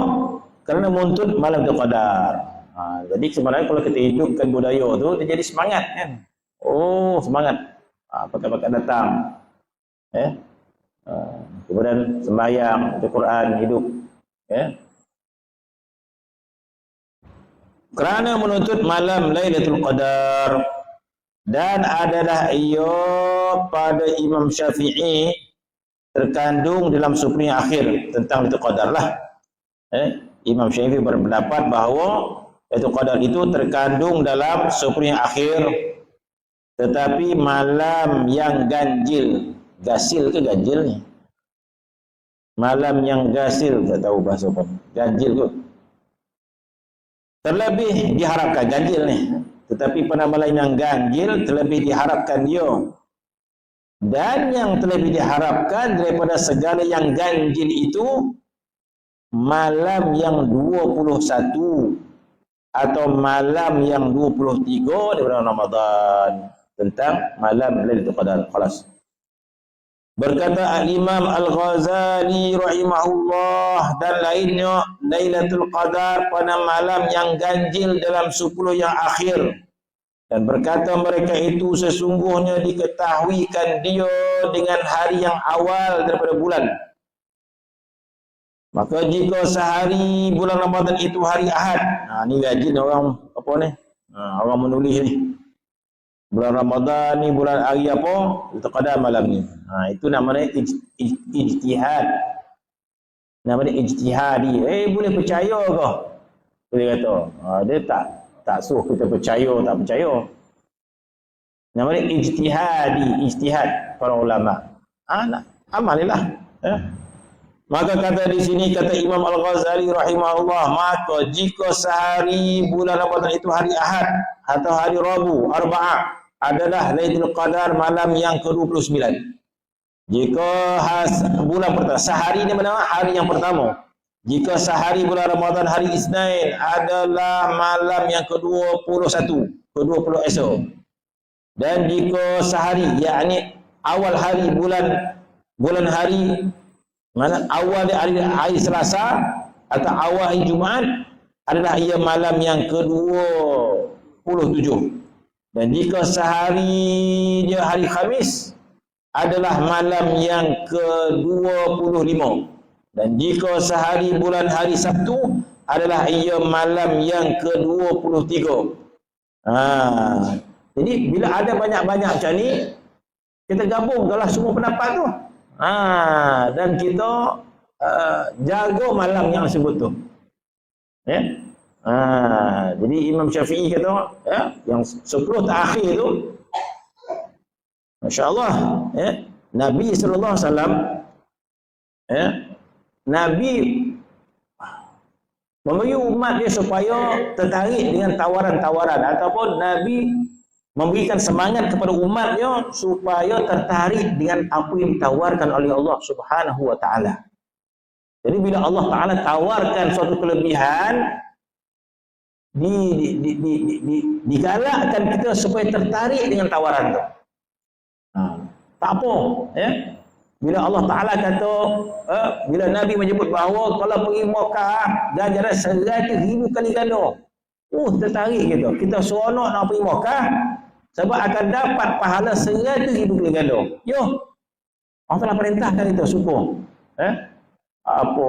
Kerana menuntut malam Qadar. Jadi sebenarnya kalau kita hidupkan budaya tu, dia jadi semangat kan. Semangat. Pakat-pakat datang. Kemudian sembahyang, baca Quran, hidup. Kerana menuntut malam Lailatul Qadar. Dan adalah ia pada Imam Syafi'i terkandung dalam 10 yang akhir tentang Lailatul Qadar lah. Imam Syafi'i berpendapat bahawa Lailatul Qadar itu terkandung dalam 10 yang akhir, tetapi malam yang ganjil, gasil ke ganjil ni? Malam yang gasil, tak tahu bahasa apa. Ganjil kot. Terlebih diharapkan ganjil ni. Tetapi pada malam yang ganjil terlebih diharapkan dia. Dan yang terlebih diharapkan daripada segala yang ganjil itu malam yang 21 atau malam yang 23 daripada Ramadan, tentang malam Lailatul Qadar. Khalas. Berkata Al-Imam Al-Ghazali rahimahullah dan lainnya, Lailatul Qadar pada malam yang ganjil dalam 10 yang akhir. Dan berkata mereka itu sesungguhnya diketahuikan dia dengan hari yang awal daripada bulan. Maka jika sehari bulan Ramadan itu hari Ahad, ni rajin orang apa ni? Orang menulis ni. Bulan Ramadan ni bulan hari apa? Lailatul Qadar malam ni. Itu namanya ijtihad. Namanya ijtihadi. Boleh percaya ke? Boleh kata. Dia tak suruh kita percaya tak percaya. Namanya ijtihad para ulama. Amalilah. Maka kata di sini, kata Imam Al-Ghazali rahimahullah, maka jika sehari bulan Ramadan itu hari Ahad atau hari Rabu, Arba'ah, adalah Lailatul Qadar malam yang ke-29. Jika bulan pertama, sehari ni mana? Hari yang pertama. Jika sehari bulan Ramadan hari Isnin adalah malam yang ke-21, ke-20 esok. Dan jika sehari, yakni awal hari bulan hari mana awal hari Selasa atau awal hari Jumaat adalah ia malam yang ke-27. Dan jika sehari dia hari Khamis adalah malam yang ke-25. Dan jika sehari bulan hari Sabtu adalah ia malam yang ke-23. Jadi bila ada banyak-banyak macam ni, kita gabungkanlah semua pendapat tu. Dan kita jaga malam yang sebut tu. Jadi Imam Syafi'i kata, yang 10 terakhir tu, masya-Allah, Nabi sallallahu alaihi wasallam, Nabi memberi umat dia supaya tertarik dengan tawaran-tawaran, ataupun Nabi memberikan semangat kepada umatnya supaya tertarik dengan apa yang ditawarkan oleh Allah Subhanahu wa taala. Jadi bila Allah Taala tawarkan suatu kelebihan, digalakkan kita supaya tertarik dengan tawaran itu. Tak apa, Bila Allah Taala kata, bila Nabi menyebut bahawa kalau pergi Mekah ganjaran 100,000 kali ganda. Tertarik kita. Kita seronok nak pergi Mekah sebab akan dapat pahala 100,000 kali ganda. Yo. Allah telah perintahkan itu syukur. Apa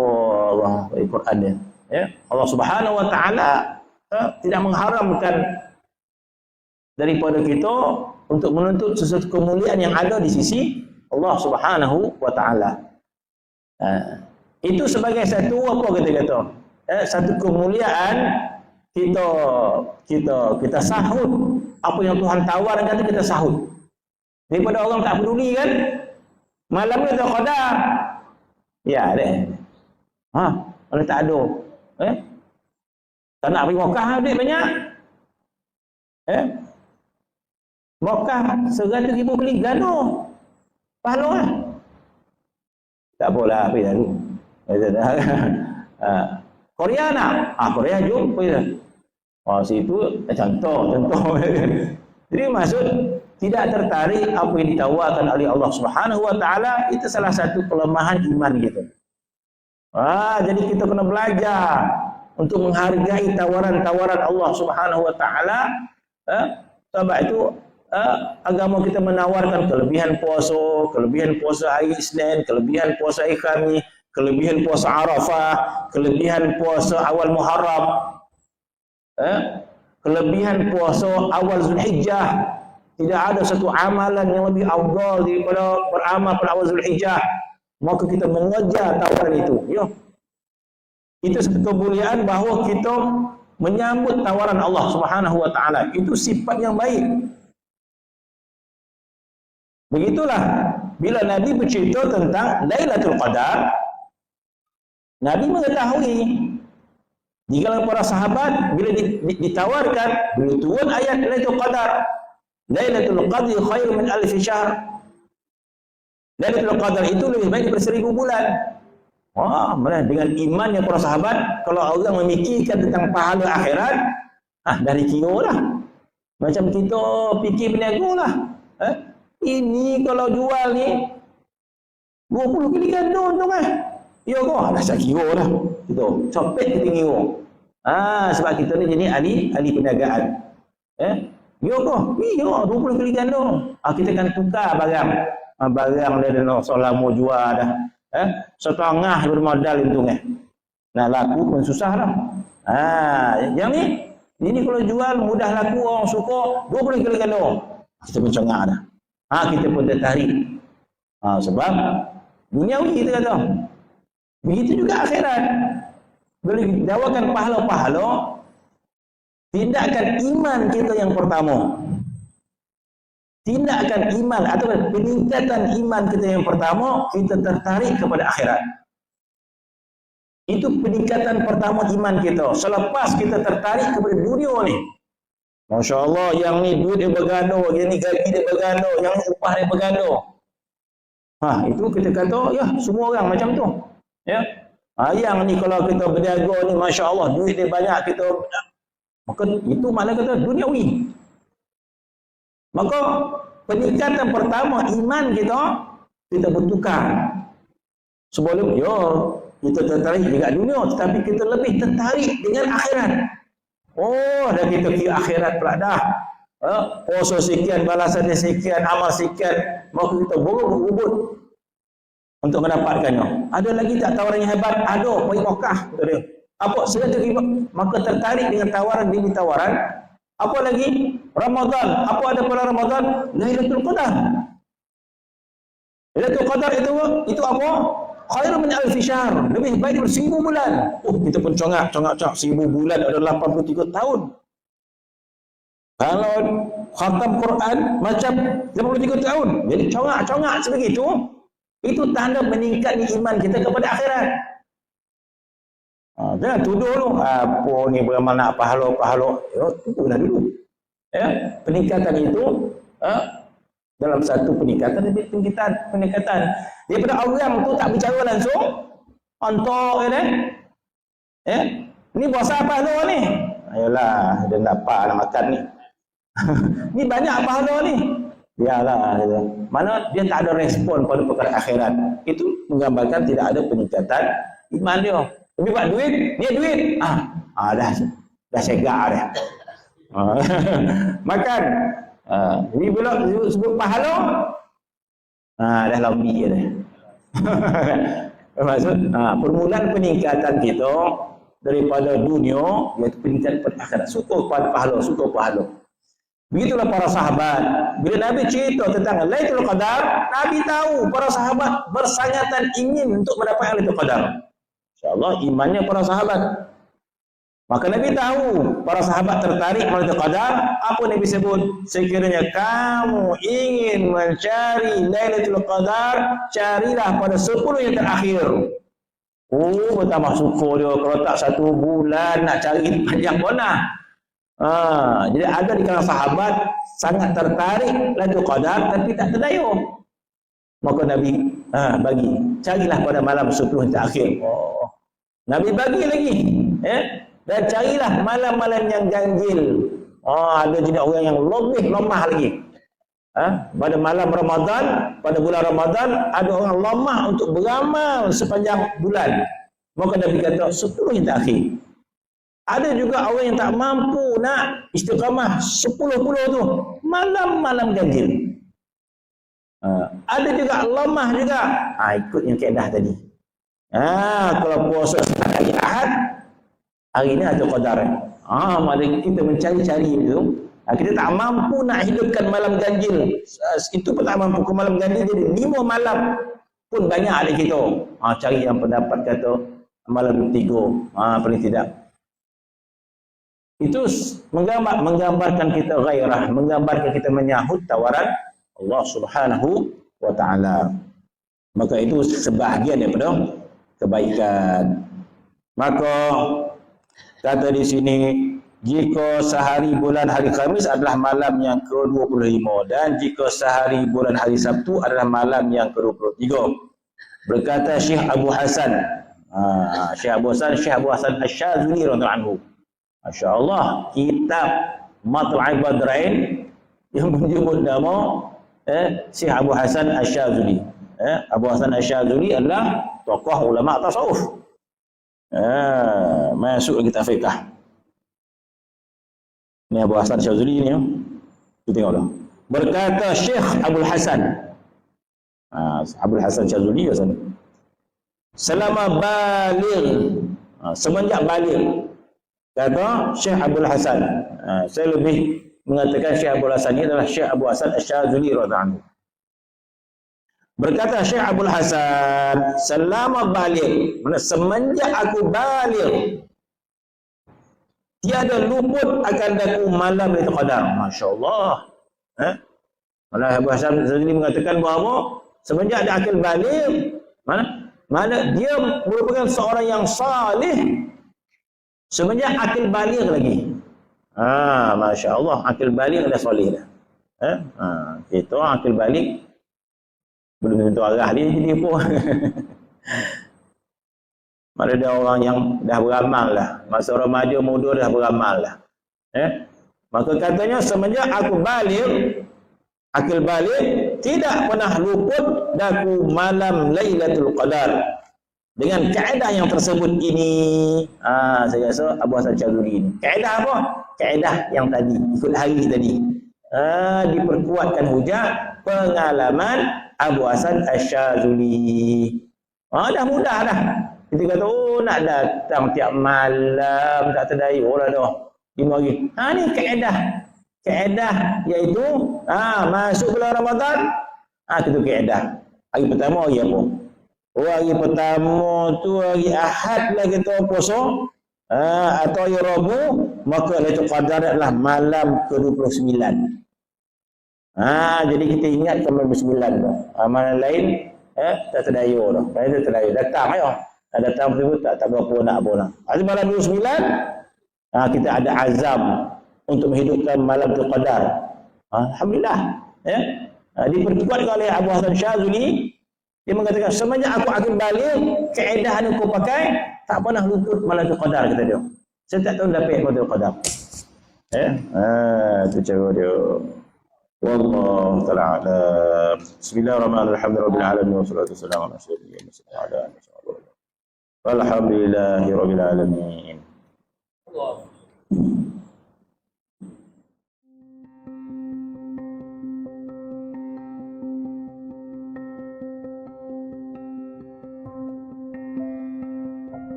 Allah Al-Quran dia? Ya. Allah Subhanahu wa taala tidak mengharamkan daripada kita untuk menuntut sesuatu kemuliaan yang ada di sisi Allah Subhanahu wa taala. Itu sebagai satu apa kata satu kemuliaan kita sahut apa yang Tuhan tawarkan, kata kita sahut. Daripada orang tak peduli kan, malam ni tak qadar. Ya deh. Mana tak ada. Tak nak pergi Mekah duit banyak. Mekah 100,000 kali ganda. Pahala lah. Tak apalah, pergi dulu. Korea nak? Korea jom pergi dah. Situ contoh. Jadi maksud tidak tertarik apa yang ditawarkan oleh Allah Subhanahu wa taala, itu salah satu kelemahan iman kita. Jadi kita kena belajar untuk menghargai tawaran-tawaran Allah Subhanahu wa taala. Sebab itu agama kita menawarkan kelebihan puasa hari Isnin, kelebihan puasa hari Khamis, kelebihan puasa Arafah, kelebihan puasa awal Muharram, kelebihan puasa awal Zulhijjah. Tidak ada satu amalan yang lebih afdal daripada beramal pada awal Zulhijjah. Maka kita mengejar tawaran itu. Itu satu kemuliaan bahawa kita menyambut tawaran Allah Subhanahu wa taala. Itu sifat yang baik. Begitulah bila Nabi bercerita tentang Lailatul Qadar, Nabi mengetahui di kalangan para sahabat bila ditawarkan, bila turun ayat Lailatul Qadar, Lailatul Qadri khairu min alfi syahr. Lailatul Qadar itu lebih baik daripada 1000 bulan. Dengan imannya para sahabat, kalau orang memikirkan tentang pahala akhirat, dari kira lah. Macam kita fikir berniaga lah. Ini kalau jual ni 20 kali ganda untung Ya kau, dah saya kira lah. Gitu. Copet kita kira. Sebab kita ni jadi ahli perniagaan. Ya kau, 20 kali ganda. Kita kan tukar barang. Barang dia dah selama jual dah. Setengah bermodal untung Nak laku pun susah lah. Yang ni, ini kalau jual mudah laku, orang suka 20 kali ganda. Kita pun cengak dah. Kita pun tertarik. Sebab duniawi kita kata. Begitu juga akhirat. Boleh dawakan pahala-pahala, tindakan iman kita yang pertama. Tindakan iman atau peningkatan iman kita yang pertama, kita tertarik kepada akhirat. Itu peningkatan pertama iman kita. Selepas kita tertarik kepada dunia ni. Masya Allah, yang ni duit dia berganda, yang ni gaji dia berganda, yang ni upah dia berganda. Itu kita kata, ya semua orang macam tu. Yang ni kalau kita berniaga ni, Masya Allah, duit dia banyak, kita maka itu makna kata duniawi. Maka peningkatan pertama iman kita bertukar. Sebelum kita tertarik dengan dunia, tetapi kita lebih tertarik dengan akhirat. Dah kita kira akhirat pula dah. Puasa sekian, balasan dia sekian, amal sekian, maka kita berubut untuk mendapatkannya. Ada lagi tak tawaran yang hebat? Ada, pergi Mekah. Apa? Maka tertarik dengan tawaran demi tawaran. Apa lagi? Ramadan. Apa ada pada Ramadan? Lailatul Qadar. Lailatul Qadar itu apa? Khairu min alfi syahr. Lebih baik daripada 1000 bulan. Kita pun congak 1000 bulan ada 83 tahun. Kalau khatam Quran macam 83 tahun. Jadi congak sebegitu. Itu tanda meningkatnya iman kita kepada akhirat. Jangan tuduh lu. Apa ni beramal nak pahala. Tuduhlah dulu. Peningkatan itu dalam satu peningkatan lebih peningkatan. Daripada orang tu tak bicara langsung. Antok ni puasa apa tu ni? Ayolah, dia dapat nak makan ni. Ni banyak pahala ni. Biarlah. Mana dia tak ada respon pada perkara akhirat. Itu menggambarkan tidak ada peningkatan iman dia. Tapi buat duit, dia duit. Dah. dah segak dah. Makan. Ni pula sebut pahala. Dah lambi dah. Maksud permulaan peningkatan kita daripada dunia iaitu peningkatan pada akhirat. Syukur pada pahala, syukur pahala. Begitulah para sahabat. Bila Nabi cerita tentang Lailatul Qadar, Nabi tahu para sahabat bersangatan ingin untuk mendapat Lailatul Qadar. InsyaAllah imannya para sahabat. Maka Nabi tahu para sahabat tertarik Lailatul Qadar. Apa Nabi sebut? Sekiranya kamu ingin mencari Lailatul Qadar, carilah pada 10 yang terakhir. Bertambah syukur dia. Kalau tak 1 bulan nak cari panjang bonah. Jadi ada di kalangan sahabat sangat tertarik Lailatul Qadar tapi tak terdaya. Maka Nabi bagi, carilah pada malam 10 yang terakhir. Nabi bagi lagi. Dan carilah malam-malam yang ganjil. Ada jenis orang yang lebih lemah lagi. Pada malam Ramadan, pada bulan Ramadan, ada orang lemah untuk beramal sepanjang bulan. Maka Nabi kata 10 yang terakhir. Ada juga orang yang tak mampu nak istiqamah 10 tu, malam-malam ganjil. Ada juga lemah juga. Ikut yang kaedah tadi. Kalau puasa hari Ahad, hari ni ada qadar. Maknanya kita mencari-cari itu. Kita tak mampu nak hidupkan malam ganjil. Itu pun tak mampu ke malam ganjil. Jadi 5 malam pun banyak ada kita. Cari yang pendapat kata malam 3. Paling tidak. Itu menggambarkan kita gairah. Menggambarkan kita menyahut tawaran Allah Subhanahu wa ta'ala. Maka itu sebahagian daripada kebaikan. Maka kata di sini, jika sehari bulan hari Khamis adalah malam yang ke-25 dan jika sehari bulan hari Sabtu adalah malam yang ke-23. Berkata Syekh Abu Hasan, Syekh Abu Hasan Asy-Syadzili radhiyallahu anhu. Masya-Allah, kitab Matla'ul Badrain yang menyebut nama Syekh Abu Hasan Asy-Syadzili. Abu Hasan Asy-Syadzili adalah tokoh ulama tasawuf. Masuk lagi kitab fiqh. Ni Abu Hasan Asy-Syadzili ni. Kita tengoklah. Berkata Syekh Abdul Hasan. Abdul Hasan Asy-Syadzili kat sana. Selama baligh, semenjak baligh. Kata Syekh Abdul Hasan. Saya lebih mengatakan Syekh Abdul Hasan ini adalah Syekh Abu Hasan Asy-Syadzili radhiyallahu anhu. Berkata Syekh Abdul Hasan, selama baligh, semenjak aku baligh, tiada luput akan daku malam Lailatul Qadar. Masya-Allah. Malah Abu Hasan Asy-Syadzili mengatakan bahawa semenjak dia akil baligh, mana dia merupakan seorang yang salih semenjak akil baligh lagi. Masya-Allah, akil baligh dah salih dah. Kita akil baligh belum tentu arah dia jadi apa. Mana ada orang yang dah beramal lah. Masa remaja muda dah beramal lah. Maka katanya semenjak aku baligh, akil baligh, tidak pernah luput daku malam Lailatul Qadar. Dengan kaedah yang tersebut ini, saya rasa Abu Hasan Asy-Syadzili ini. Kaedah apa? Kaedah yang tadi, ikut hari tadi. Diperkuatkan hujah pengalaman Abu Hasan Asy-Syadzili. Dah mudah dah. Kita kata, nak datang tiap malam, tak terdaya lah dah. 5 hari. Ni kaedah. Kaedah iaitu, masuk bulan Ramadan, itu kaedah. Hari pertama hari apa? Hari pertama tu hari Ahad lah kita puasa, atau hari Rabu, maka Lailatul Qadar adalah malam ke-29. Jadi kita ingat malam 29 tu. Amalan lain tak terdaya dah. Tak terdaya. Datang ayo. Datang tu tak berapa nak apa nak. Malam 29 kita ada azam untuk menghidupkan malam Qadar. Alhamdulillah. Diperkuat oleh Abu Hasan Asy-Syadzili. Dia mengatakan semenjak aku akan balik, kaedah yang aku pakai tak pernah luput malam Qadar, kata dia. Saya tak tahu dapat malam Qadar. Itu cara dia. Wallahu ta'ala a'lam. Bismillahirrahmanirrahim. Rabbil alamin wassalatu wassalamu ala rasulillah. Alhamdulillahirabbil alamin.